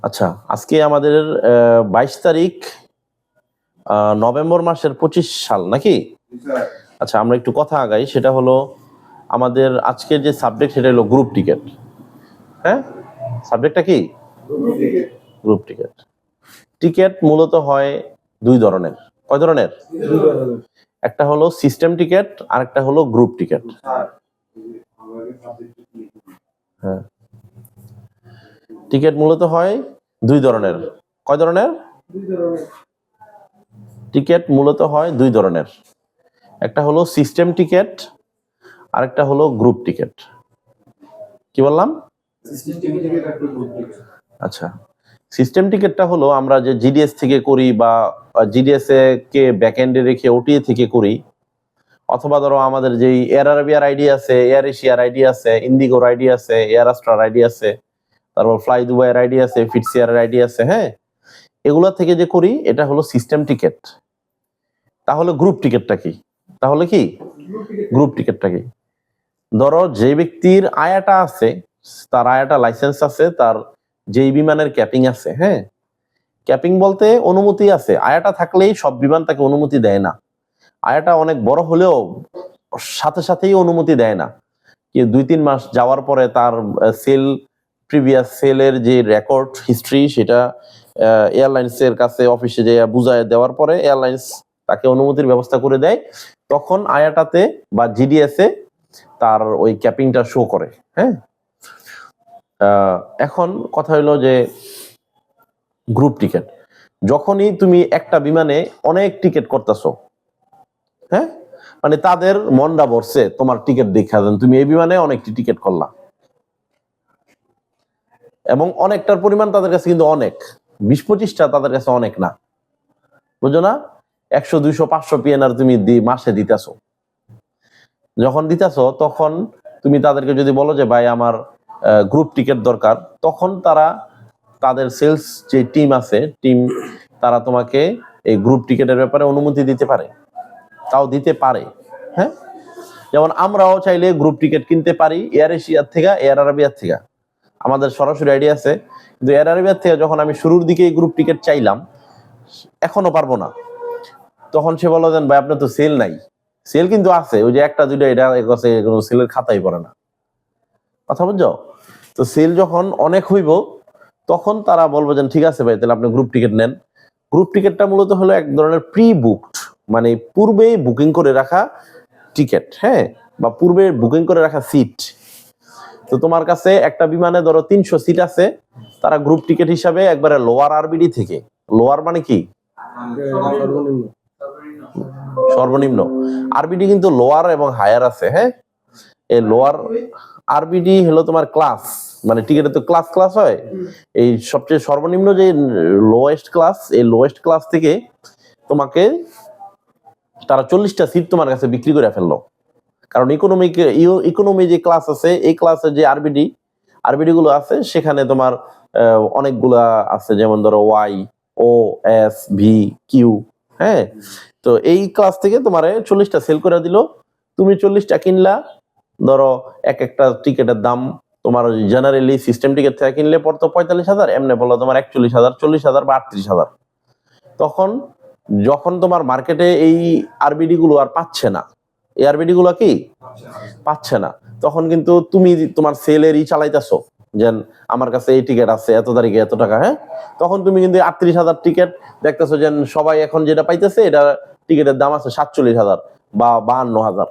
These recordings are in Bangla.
আচ্ছা, আজকে আমাদের 22 তারিখ নভেম্বর মাসের 25 সাল নাকি? আচ্ছা, আমরা একটু কথা আগাই। সেটা হলো আমাদের আজকের যে সাবজেক্ট সেটা হলো গ্রুপ টিকেট। হ্যাঁ, সাবজেক্টটা কি? Group ticket. টিকেট মূলত হয় দুই ধরনের। কয় ধরনের? একটা হলো সিস্টেম টিকেট আর একটা হলো গ্রুপ টিকেট। হ্যাঁ, টিকেট মূলত হয় দুই ধরনের। কয় ধরনের? টিকেট মূলত হয় দুই ধরনের। একটা হলো সিস্টেম টিকেট আর একটা হলো গ্রুপ টিকেট। কি বললাম? আচ্ছা, সিস্টেম টিকেটটা হলো আমরা যে জিডিএস থেকে করি বা জিডিএস কে ব্যাকএন্ডে রেখে ওটিএ থেকে করি, অথবা ধরো আমাদের যেই এয়ার আরাবিয়ার আইডি আছে, এয়ার এশিয়ার আইডি আছে, ইন্ডিগোর আইডি আছে, এয়ার আস্ট্রার আইডি আছে, তারপর ফ্লাই দুবাইয়ের আইডি আছে, ফিটসিয়ারের আইডি আছে। হ্যাঁ, এগুলা থেকে যে করি এটা হলো সিস্টেম টিকেট। তাহলে গ্রুপ টিকেটটা কি? তাহলে কি গ্রুপ টিকেটটা কি? ধরো যে ব্যক্তির আয়াটা আছে, তার আয়াটা লাইসেন্স আছে, তার যেই বিমানের ক্যাপিং আছে। হ্যাঁ, ক্যাপিং বলতে অনুমতি আছে। আয়াটা থাকলেই সব বিমান তাকে অনুমতি দেয় না। আয়াটা অনেক বড় হলেও সাথে সাথেই অনুমতি দেয় না। কি 2-3 মাস যাওয়ার পরে তার প্রিভিয়াস সেলের যে রেকর্ড হিস্ট্রি সেটা এয়ারলাইন্সের কাছে অফিসে যে বুঝায় দেওয়ার পরে এয়ারলাইন্স তাকে অনুমতির ব্যবস্থা করে দেয়। তখন আয়াটাতে বা জিডিএস এ তার ওই ক্যাপিংটা শো করে। হ্যাঁ, এখন কথা হলো যে গ্রুপ টিকেট, যখনই তুমি একটা বিমানে অনেক টিকেট করতেছো, হ্যাঁ, মানে তাদের মনটা ভরছে তোমার টিকেট দেখা দেন, তুমি এই বিমানে অনেকটি টিকেট করলা এবং অনেকটার পরিমাণ তাদের কাছে কিন্তু অনেক, 20-25টা তাদের কাছে অনেক না, বুঝো না? 100, 200, 500 পিএনআর তুমি মাসে দিতেছো। যখন দিতেছো তখন তুমি তাদেরকে যদি বলো যে ভাই আমার গ্রুপ টিকেট দরকার, তখন তারা তাদের সেলস যে টিম আছে, তারা তোমাকে এই গ্রুপ টিকেটের ব্যাপারে অনুমতি দিতে পারে, তাও দিতে পারে। হ্যাঁ, যেমন আমরাও চাইলে গ্রুপ টিকেট কিনতে পারি এয়ার এশিয়ার থেকে, এয়ার আরাবিয়ার থেকে। আমাদের সরাসরি আইডিয়া আছে, কিন্তু এয়ার আরাবিয়ার থেকে যখন আমি শুরুর দিকে গ্রুপ টিকেট চাইলাম, এখনো পারবো না, তখন সে বলল দেন ভাই আপনার তো সেল নাই। সেল কিন্তু আছে, ওই যে একটা দুইটা, এটা কোনো সেলের খাতাই পড়ে না। কথা বুঝছো? তো সেল যখন অনেক হইব তখন তারা বলবো যে ঠিক আছে ভাই তাহলে আপনি গ্রুপ টিকেট নেন। গ্রুপ টিকেটটা মূলত হলো এক ধরনের প্রি বুকড, মানে পূর্বে বুকিং করে রাখা টিকেট। হ্যাঁ, বা পূর্বে বুকিং করে রাখা সিট। তো তোমার কাছে একটা বিমানে ধরো 300 সিট আছে, তারা গ্রুপ টিকেট হিসাবে একবারে লোয়ার আরবিডি থেকে, লোয়ার মানে কি সর্বনিম্ন, আরবিডি কিন্তু লোয়ার এবং হায়ার আছে। হ্যাঁ, এই লোয়ার আরবিডি হলো তোমার ক্লাস, মানে টিকেটে তো ক্লাস ক্লাস হয়। এই সবচেয়ে সর্বনিম্ন যে লোয়েস্ট ক্লাস, এই লোয়েস্ট ক্লাস থেকে তোমাকে তারা 40টা সিট তোমার কাছে বিক্রি করে ফেললো। কারণ ইকোনমি যে ক্লাস আছে, এই ক্লাসের যে আরবিডি গুলো আছে সেখানে তোমার অনেকগুলা আছে, যেমন ধরো ওয়াই, ও, এস, ভি, কিউ। হ্যাঁ, তো এই ক্লাস থেকে তোমার 40টা সেল করে দিল, তুমি 40টা কিনলা। ধরো এক একটা টিকেটের দাম তোমার জেনারেলি সিস্টেম টিকেট থেকে কিনলে পড়তো 45,000, এমনি বললো তোমার 41,000, 40,000 বা 38,000। তখন যখন তোমার মার্কেটে এই আরবিডি গুলো আর পাচ্ছে না, এই আরবিডি গুলো কি পাচ্ছে না, তখন কিন্তু তুমি তোমার সেলেরই চালাইতেছো যে আমার কাছে এই টিকিট আছে এত তারিখে এত টাকা। হ্যাঁ, তখন তুমি কিন্তু 38,000 টিকিট দেখতেছো যে সবাই এখন যেটা পাইতেছে এটা টিকিটের দাম আছে 47,000 বা 52,000।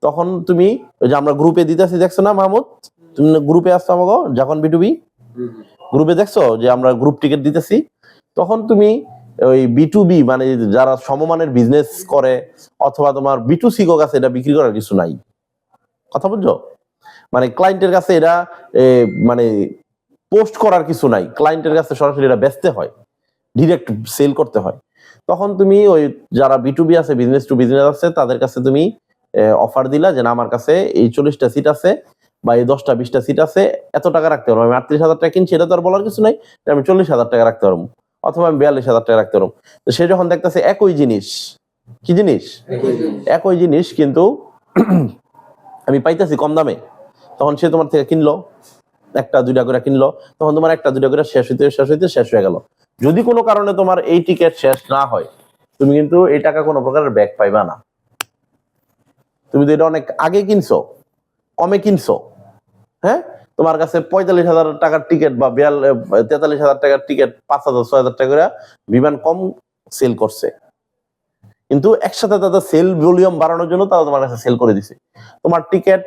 তখন তুমি ওই যে আমরা গ্রুপে দিতেছি, দেখছো না মাহমুদ, তুমি গ্রুপে আসছো আমাকে যখন বিটুবি গ্রুপে দেখছো যে আমরা গ্রুপ টিকিট দিতেছি, তখন তুমি ওই বিটুবি মানে যারা সমমানের বিজনেস করে অথবা তোমার বিটুসি কাছে এটা বিক্রি করার কিছু নাই। কথা বুঝছো? মানে ক্লায়েন্টের কাছে এটা মানে পোস্ট করার কিছু নাই, ক্লায়েন্টের কাছে সরাসরি এটা বেচতে হয়, ডিরেক্ট সেল করতে হয়। তখন তুমি ওই যারা বিটুবি আছে, বিজনেস টু বিজনেস আছে, তাদের কাছে তুমি অফার দিলা যে না আমার কাছে এই 40টা সিট আছে বা এই 10টা 20টা সিট আছে, এত টাকা রাখতে পারবো, আমি 38,000 টাকা কিনছি, এটা তো আর বলার কিছু নাই, আমি 40,000 টাকা রাখতে পারবো, অথবা আমি 42,000 টাকা রাখতে পারবো। তো সে যখন দেখতেছে একই জিনিস, কি জিনিস, একই জিনিস কিন্তু আমি পাইতেছি কম দামে, তখন সে তোমার থেকে কিনলো, একটা দুইটা করে কিনলো, তখন তোমার একটা দুইটা করে শেষ হইতে শেষ হয়ে গেল। যদি কোনো কারণে তোমার এই টিকিট শেষ না হয়, তুমি কিন্তু এই টাকা কোনো প্রকারের ব্যাক পাইবা না। তুমি তো এটা অনেক আগে কিনছো, কমে কিনছো, হ্যাঁ, তোমার কাছে 45,000 টাকার টিকিট বা 43,000 টাকার টিকিট 5,000 6,000 টাকা করে বিমান কম সেল করছে, কিন্তু একসাথে তাদের সেল ভলিউম বাড়ানোর জন্য তারা তোমার কাছে সেল করে দিছে। তোমার টিকিট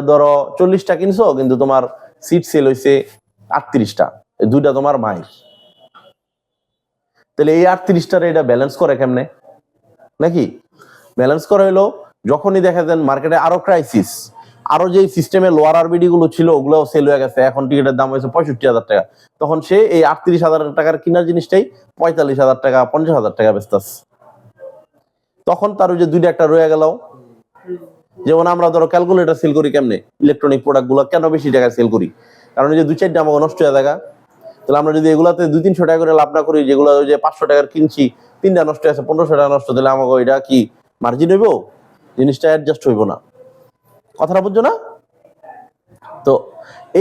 ধরো 40টা কিনছো, কিন্তু তোমার সিট সেল হয়েছে 38টা, দুইটা তোমার মাইল। তাহলে এই 38টার এটা ব্যালেন্স করে কেমনে? নাকি ব্যালেন্স করে হলো যখনই দেখা যায় মার্কেটে আরো ক্রাইসিস, আরো যে সিস্টেমে লোয়ার আরবিডি গুলো ছিল ওগুলো সেল হয়ে গেছে, এখন টিকিটের দাম হয়েছে 65,000 টাকা, তখন সে এই 38,000 টাকার কিনার জিনিসটাই 45,000 টাকা 50,000 টাকা বেচতেছে। তখন তার ওই যে দুইটা একটা রয়ে গেল। যেমন আমরা ধরো ক্যালকুলেটর সেল করি কেমনে, ইলেকট্রনিক প্রোডাক্ট গুলো কেন বেশি টাকায় সেল করি? কারণ ওই যে 2-4টা আমাকে নষ্ট হয়ে দেখা। তাহলে আমরা যদি এগুলাতে 200-300 টাকা করে লাভ না করি, যেগুলো ওই যে 500 টাকার কিনছি, 3টা নষ্ট আছে 1500 টাকা নষ্ট, তাহলে আমাকে ওইটা কি মার্জিন হইব? জিনিসটা অ্যাডজাস্ট হইব না। কথাটা বুঝছো না? তো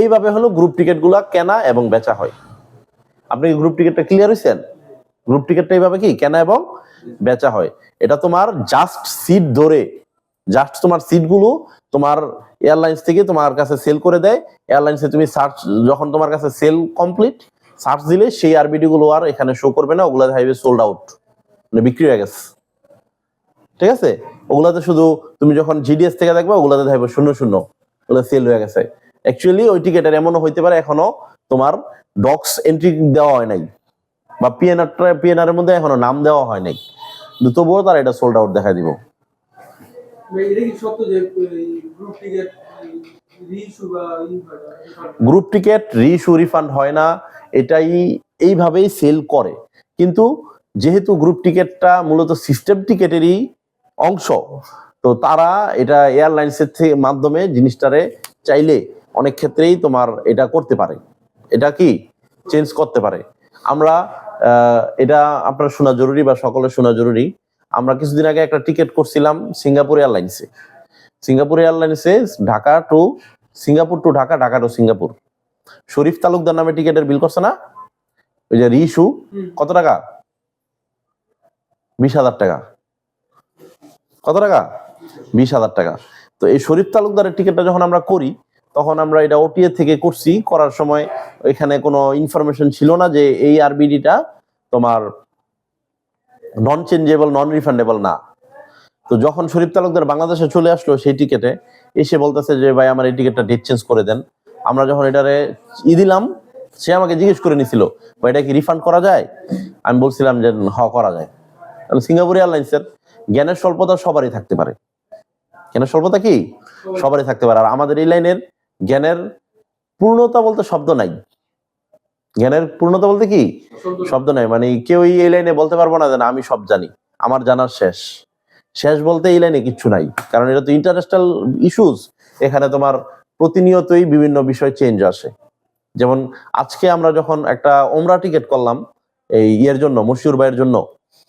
এইভাবে হলো গ্রুপ টিকিট গুলা কেনা এবং বেচা হয়। আপনি কি গ্রুপ টিকিটটা ক্লিয়ার হয়েছেন? গ্রুপ টিকিটটা এইভাবে কি কেনা এবং বেচা হয়। এটা তোমার জাস্ট সিট ধরে, জাস্ট তোমার সিট গুলো তোমার এয়ারলাইন্স থেকে তোমার কাছে সেল করে দেয়। এয়ারলাইন্সে তুমি সার্চ, যখন তোমার কাছে সেল কমপ্লিট, সার্চ দিলে সেই আরবিডি গুলো আর এখানে শো করবে না, ওগুলা থাকবে সোল্ড আউট, মানে বিক্রি হয়ে গেছে। ঠিক আছে, ওগুলাতে শুধু তুমি যখন জিডিএস থেকে দেখবে ওগুলাতে থাকবে 00, ওগুলো সেল হয়ে গেছে। অ্যাকচুয়ালি ওই টিকেটের এমনও হইতে পারে এখনো তোমার ডক্স এন্ট্রি দেওয়া হয় নাই, বা পিএনআর এর মধ্যে এখনো নাম দেওয়া হয় নাই, কিন্তু তবুও তারা এটা সোল্ড আউট দেখা দিব। গ্রুপ টিকেট রিইস্যু রিফান্ড হয় না, এটাই এইভাবেই সেল করে। কিন্তু যেহেতু গ্রুপ টিকেটটা মূলত সিস্টেম টিকেটেরই অংশ, তো তারা এটা এয়ারলাইন্সের থেকে মাধ্যমে জিনিসটারে চাইলে অনেক ক্ষেত্রেই তোমার এটা করতে পারে, এটা কি চেঞ্জ করতে পারে। আমরা এটা আপনার শোনা জরুরি বা সকলের শোনা জরুরি। আমরা কিছুদিন আগে একটা টিকিট করছিলাম সিঙ্গাপুর এয়ারলাইন্সে। সিঙ্গাপুর এয়ারলাইন্সে Dhaka to Singapore to Dhaka, Dhaka to Singapore. Sharif Talukdar নামে টিকিটের বিল করছে না, ওই যে রিইস্যু, কত টাকা? 20,000 টাকা। কত টাকা? 20,000 টাকা। তো এই শরীফ তালুকদারের টিকিটটা যখন আমরা করি, তখন আমরা এটা ওটিএ থেকে করছি। করার সময় এখানে কোনো ইনফরমেশন ছিল না যে এই আরবিডিটা তোমার নন চেঞ্জেবল, নন রিফান্ডেবল না। তো যখন শরীফ তালুকদার বাংলাদেশে চলে আসলো, সেই টিকিটে এসে বলতেছে যে ভাই আমার এই টিকিটটা ডেট চেঞ্জ করে দেন। আমরা যখন এটারে দিলাম, সে আমাকে জিজ্ঞেস করে নিছিল ভাই এটা কি রিফান্ড করা যায়? আমি বলছিলাম যে করা যায়। কারণ সিঙ্গাপুর এয়ারলাইন্সের জ্ঞানের স্বল্পতা সবারই থাকতে পারে। জ্ঞানের স্বল্পতা কি সবারই থাকতে পারে। আর আমাদের এই লাইনের জ্ঞানের পূর্ণতা বলতে শব্দ নাই। জ্ঞানের পূর্ণতা বলতে কি শব্দ নাই, মানে কেউ এই লাইনে বলতে পারবো না যে না আমি সব জানি, আমার জানার শেষ। শেষ বলতে এই লাইনে কিচ্ছু নাই, কারণ এটা তো ইন্টারন্যাশনাল ইস্যুস। এখানে তোমার প্রতিনিয়তই বিভিন্ন বিষয় চেঞ্জ আসে। যেমন আজকে আমরা যখন একটা ওমরা টিকিট করলাম এই ইয়ের জন্য, মশিউর ভাইয়ের জন্য,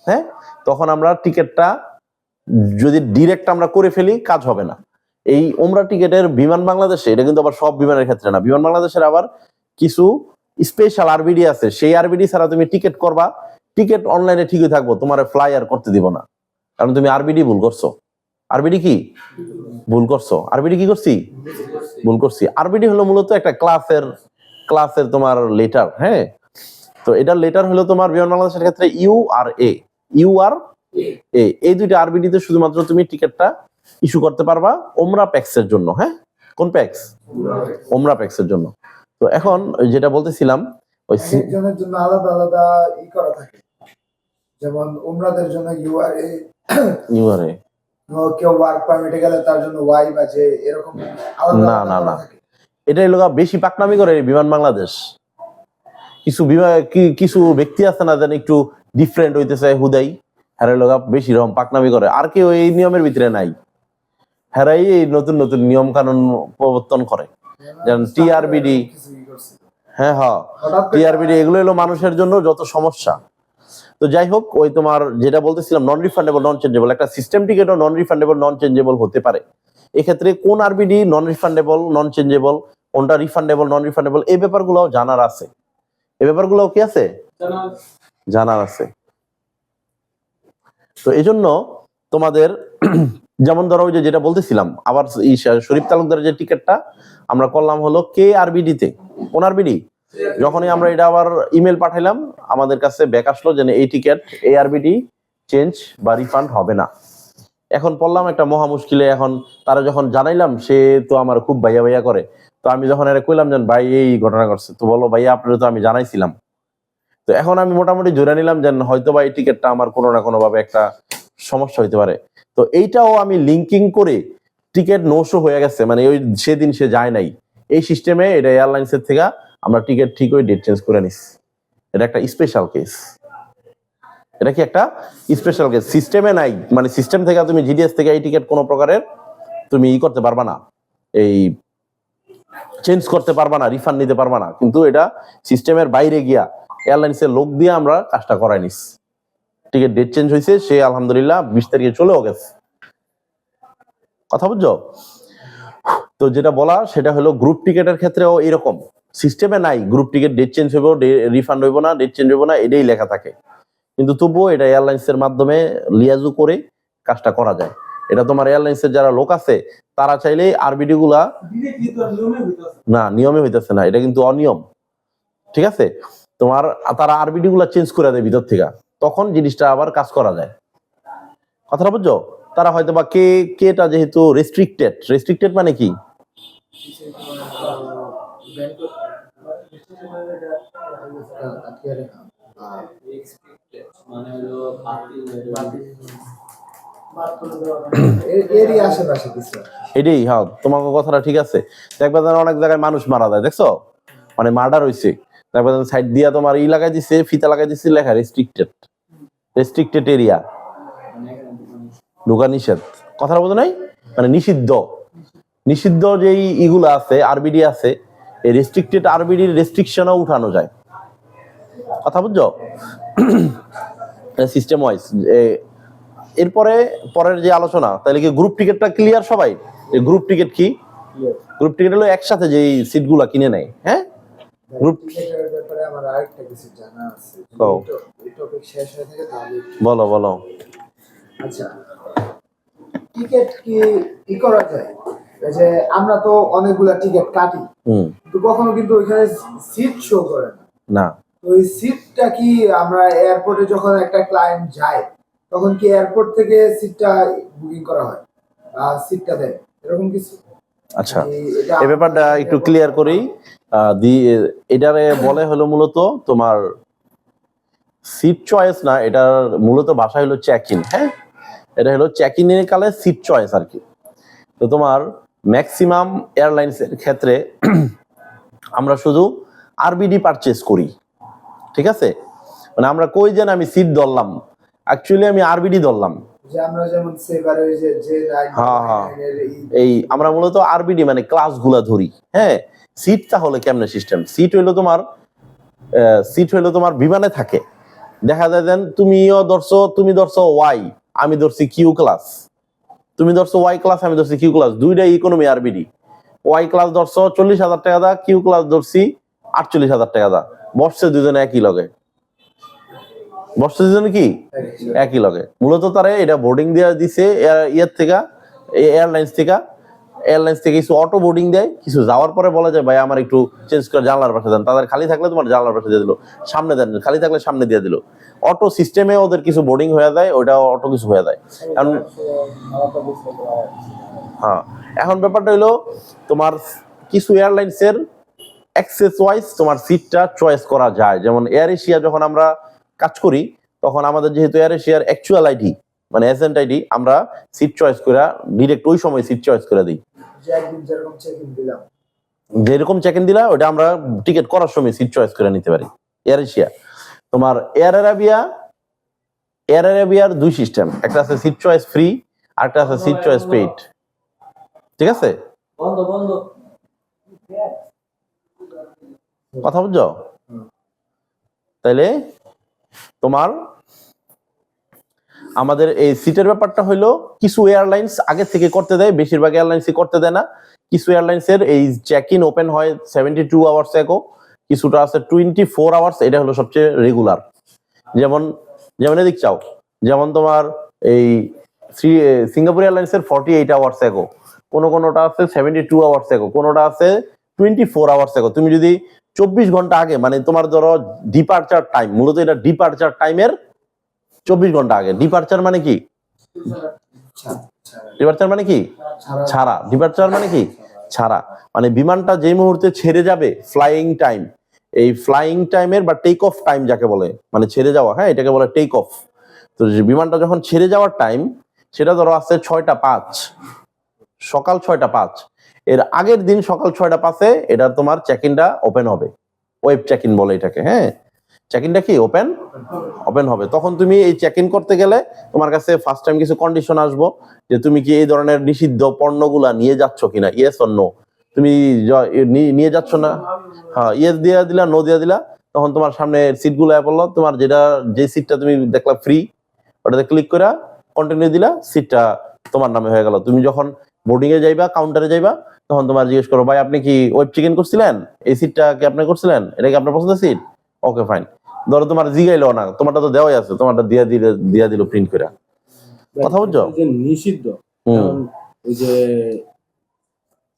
হ্যাঁ, তখন আমরা টিকিটটা যদি ডিরেক্ট আমরা করে ফেলি কাজ হবে না। এই ওমরা টিকিটের বিমান বাংলাদেশে, এটা কিন্তু আবার সব বিমানের ক্ষেত্রে না, বিমান বাংলাদেশের আবার কিছু স্পেশাল আরবিডি আছে। সেই আরবিডি ছাড়া তুমি টিকিট করবা, টিকিট অনলাইনে ঠিকই থাকবো, তোমার ফ্লাই আর করতে দিব না, কারণ তুমি আরবিডি ভুল করছো। আরবিডি কি ভুল করছো? আরবিডি কি করছি? ভুল করছি। আরবিডি হলো মূলত একটা ক্লাসের তোমার লেটার, হ্যাঁ। তো এটার লেটার হলো তোমার বিমান বাংলাদেশের ক্ষেত্রে ইউ আর এ, এই দুইটা আরবিডিতে শুধুমাত্র তুমি টিকিটটা ইস্যু করতে পারবা ওমরা প্যাক্সের জন্য। হ্যাঁ, কোন প্যাক্স? ওমরা প্যাক্সের জন্য। তো এখন যেটা বলতেছিলাম, ওই একজনের জন্য আলাদা আলাদা ই করা থাকে, যেমন ওমরাদের জন্য ইউআরএ, কেউ ওয়ার্ক পারমিটে গেলে তার জন্য ওয়াই বা জে, এরকম আলাদা না না, এটাই লোক বেশি পাকনামি করে বিমান বাংলাদেশ। কিছু ব্যক্তি আছে না যেন একটু ডিফারেন্ট হইতে চায় হুদাই, হ্যাঁ লোক বেশি রকম পাকনামি করে। আর কেউ এই নিয়মের ভিতরে নাই, হেরাই এই নতুন নতুন নিয়ম কানুন প্রবর্তন করে, যেমন টিআরবিডি, হ্যাঁ টিআরবিডি, এগুলো হলো মানুষের জন্য যত সমস্যা। তো যাই হোক, ওই তোমার যেটা বলতেছিলাম নন রিফান্ডেবল নন চেঞ্জেবল, একটা সিস্টেম টিকেটও নন রিফান্ডেবল নন চেঞ্জেবল হতে পারে। এক্ষেত্রে কোন আরবিডি নন রিফান্ডেবল, নন চেঞ্জেবল, কোনটা রিফান্ডেবল, নন রিফান্ডেবল, এই ব্যাপারগুলো জানার আছে। এই ব্যাপারগুলো কি আছে? জানার আছে। তো এই জন্য তোমাদের যেমন ধরো ওই যে যেটা বলতেছিলাম, আবার শরীফ তালুকদারের যে টিকিটটা আমরা করলাম হলো কে আরবিডি তে। কোন আরবিডি? যখনই আমরা এটা আবার ইমেল পাঠাইলাম, আমাদের কাছে ব্যাক আসলো যে এই টিকিট এই আরবিডি চেঞ্জ বা রিফান্ড হবে না। এখন পড়লাম একটা মহা মুশকিলে। এখন তারা যখন জানাইলাম, সে তো আমার খুব ভাইয়া ভাইয়া করে। তো আমি যখন এটা কইলাম যে ভাই এই ঘটনা ঘটছে, তো বলো ভাইয়া আপনারা তো আমি জানাইছিলাম। তো এখন আমি মোটামুটি জোরে নিলাম যে হয়তো বা এই টিকিটটা আমার কোনো না কোনো ভাবে একটা সমস্যা হইতে পারে। তো এইটাও আমি লিঙ্কিং করে টিকিট নো শো হয়ে গেছে, মানে ওই সেদিন সে যায় নাই এই সিস্টেমে। এটা এয়ারলাইন্সের থেকে আমরা টিকিট ঠিক ওই ডেট চেঞ্জ করে নিস। এটা একটা স্পেশাল কেস। এটা কি একটা স্পেশাল কেস? সিস্টেমে নাই, মানে সিস্টেম থেকে তুমি জিডিএস থেকে এই টিকিট কোনো প্রকারের তুমি ই করতে পারবা না, এই চেঞ্জ করতে পারবা না, রিফান্ড নিতে পারবা না। কিন্তু এটা সিস্টেমের বাইরে গিয়া এয়ারলাইন্সের লোক দিয়ে আমরা কাজটা করাই নিস। টিকিট ডেট চেঞ্জ হয়েছে, সে আলহামদুলিল্লাহ 20 তারিখে চলেও গেছে। কথা বুঝছো? তো যেটা বলা সেটা হলো গ্রুপ টিকিটের ক্ষেত্রেও এরকম সিস্টেমে নাই গ্রুপ টিকিট ডেট চেঞ্জ হইব, রিফান্ড হইব না, ডেট চেঞ্জ হইব না, এটাই লেখা থাকে। কিন্তু তবুও এটা এয়ারলাইন্সের মাধ্যমে লিয়াজু করে কাজটা করা যায়। এটা তোমার এয়ারলাইন্সের যারা লোক আছে তারা চাইলে আরবিডি গুলা না, নিয়মে হইতেছে না, এটা কিন্তু অনিয়ম। ঠিক আছে? তোমার তারা আরবিডি গুলা চেঞ্জ করে দেয় ভিতর থেকে, তখন জিনিসটা আবার কাজ করা যায়। কথাটা বুঝছো? তারা হয়তো বা কেটা যেহেতু রেস্ট্রিক্টেড মানে কি? এটাই। হ্যাঁ, তোমার কথাটা ঠিক আছে। দেখবা অনেক জায়গায় মানুষ মারা যায়, দেখছো? মানে মার্ডার হয়েছে, দেখবা সাইড দিয়া তোমার ই লাগাই দিছে, ফিতা লাগাই দিছে, লেখা রেস্ট্রিক্টেড এরিয়া, ঢোকা নিষেধ। কথাটা বোঝো নাই? মানে নিষিদ্ধ যে ইগুলো আছে, আরবিডি আছে, এই রেস্ট্রিক্টেড আরবিডির রেস্ট্রিকশনও উঠানো যায়। কথা বুঝছো? System wise. এরপরে পরের যে আলোচনা, তাহলে কি গ্রুপ টিকিটটা ক্লিয়ার সবাই? গ্রুপ টিকিট কি? গ্রুপ টিকিট হলো একসাথে যে সিটগুলা কিনে নেয়। হ্যাঁ, গ্রুপ টিকিটের ব্যাপারে আমার আরেকটা কিছু জানা আছে। এই টপিক শেষ হয়ে থাকে তাহলে বলো। আচ্ছা, টিকিট কি করা যায়? এই যে আমরা তো অনেকগুলা টিকিট কাটি, কিন্তু কখনো কিন্তু ওইখানে সিট শো করে না। ওই সিটটা কি আমরা এয়ারপোর্টে যখন একটা ক্লায়েন্ট যায়, তখন কি এয়ারপোর্ট থেকে সিটটা বুকিং করা হয়, সিটটা দেয়, এরকম কিছু? আচ্ছা, এই ব্যাপারটা একটু ক্লিয়ার করেই এটারে বলে হলো মূলত তোমার সিট চয়েস না, এটার মূলত ভাষা হলো চেক ইন। হ্যাঁ, এটা হলো চেক ইনের কালে সিট চয়েস আর কি। তো তোমার ম্যাক্সিমাম এয়ারলাইন্সের ক্ষেত্রে আমরা শুধু আরবিডি পারচেজ করি। ঠিক আছে? মানে আমরা কই যেন আমি সিট ধরলাম, অ্যাকচুয়ালি আমি আরবিডি ধরলাম। যে আমরা যেমন সেভারে যে হ্যাঁ, এই আমরা মূলত আরবিডি মানে ক্লাসগুলা ধরি। হ্যাঁ, সিট তাহলে কেমনে সিস্টেম? সিট হইলো তোমার বিমানে থাকে। দেখা যায় দেন তুমি ধরছো ওয়াই, আমি ধরছি কিউ ক্লাস। তুমি ধরছো ওয়াই ক্লাস, আমি ধরছি কিউ ক্লাস। দুইটাই ইকোনমি আরবিডি। ওয়াই ক্লাস ধরছো 40,000 টাকা দা, কিউ ক্লাস ধরছি 48,000 টাকা দা। বসছে দুজনে একই লগে। কি একই লগে। মূলত তারা এটা বোর্ডিং দিয়ে দিছে এয়ারলাইন্স থেকে কিছু অটো বোর্ডিং দেয়, কিছু যাওয়ার পরে বলা যায় ভাই আমার একটু চেঞ্জ করে জানলার পাশে দেন। তাদের খালি থাকলে তোমার জানলার পাশে দিয়ে দিল, সামনে দেন, খালি থাকলে সামনে দিয়ে দিল। অটো সিস্টেমে ওদের কিছু বোর্ডিং হয়ে যায়, ওটা অটো কিছু হয়ে যায়। হ্যাঁ, এখন ব্যাপারটা হইলো তোমার কিছু এয়ারলাইন্সের অ্যাক্সেস ওয়াইজ তোমার সিটটা চয়েস করা যায়। যেমন এয়ার এশিয়া যখন আমরা কাজ করি, তখন আমাদের যেহেতু এয়ার এশিয়ার অ্যাকচুয়াল আইডি মানে এজেন্ট আইডি, আমরা সিট চয়েস করে ডিরেক্ট ওই সময় সিট চয়েস করে দিই। যেরকম চেক ইন দিলা ওটা আমরা টিকিট করার সময় সিট চয়েস করে নিতে পারি। Air Asia. তোমার এয়ার অ্যারাবিয়ার দুই সিস্টেম, একটা আছে সিট চয়েস ফ্রি, আর একটা আছে সিট চয়েস পেইড। ঠিক আছে? কথা বুঝছো? তাইলে তোমার আমাদের এই সিটের ব্যাপারটা হলো কিছু এয়ারলাইন্স আগে থেকে করতে দেয়, বেশিরভাগ এয়ারলাইন্সই করতে দেয় না। কিছু এয়ারলাইন্সের এই চেক ইন ওপেন হয় 72 আওয়ার্স এগো, কিছুটা আছে 24 আওয়ার্স, এটা হলো সবচেয়ে রেগুলার। যেমন যেমন এদিক চাও, যেমন তোমার এই সিঙ্গাপুর এয়ারলাইন্সের 48 আওয়ার্স এগো, কোনোটা আছে 72 আওয়ার্স এগো, কোনোটা আছে 24 আওয়ার্স এগো। তুমি যদি 24 ঘন্টা আগে, মানে তোমার ধরো ডিপার্চার টাইম, মূলত এটা ডিপার্চার টাইমের 24 ঘন্টা আগে। ডিপার্চার মানে কি? ডিপার্চার মানে কি? ছাড়া। ডিপার্চার মানে কি? ছাড়া। মানে বিমানটা যে মুহূর্তে ছেড়ে যাবে, ফ্লাইং টাইম, এই ফ্লাইং টাইমের বা টেক অফ টাইম যাকে বলে, মানে ছেড়ে যাওয়া, হ্যাঁ, এটাকে বলে টেক অফ। তো বিমানটা যখন ছেড়ে যাওয়ার টাইম, সেটা ধরো আছে 6টা 5, সকাল 6টা 5, এর আগের দিন সকাল 6টা 5-এ এটা তোমার চেক ইনটা ওপেন হবে। ওয়েব চেক ইন বলে এটাকে, হ্যাঁ। চেক ইনটা কি ওপেন হবে। তখন তুমি এই চেক ইন করতে গেলে তোমার কাছে ফার্স্ট টাইম কিছু কন্ডিশন আসবো, যে তুমি কি এই ধরনের নিষিদ্ধ পণ্যগুলা নিয়ে যাচ্ছ কিনা, ইয়েস অর নো। তুমি নিয়ে যাচ্ছ না, হ্যাঁ, ইয়েস দিয়ে দিলা, নো দিয়ে দিলা, তখন তোমার সামনে সিটগুলো বললো, তোমার যে সিটটা তুমি দেখলা ফ্রি, ওটাতে ক্লিক করে কন্টিনিউ দিলা, সিটটা তোমার নামে হয়ে গেল। তুমি যখন বোর্ডিং এ যাইবা, কাউন্টারে যাইবা, তখন তোমার জিজ্ঞেস করো, ভাই আপনি কি ওয়েব চেক ইন করছিলেন, এই সিটটা কি আপনি করছিলেন, এটা কি আপনার পছন্দের সিট? Okay fine. ধরো তোমার জিগাইলো না, তোমারটা তো দেওয়াই আছে, তোমারটা দিয়া দিল প্রিন্ট করে। কথা বুঝছো? যে নিষিদ্ধ, কারণ ওই যে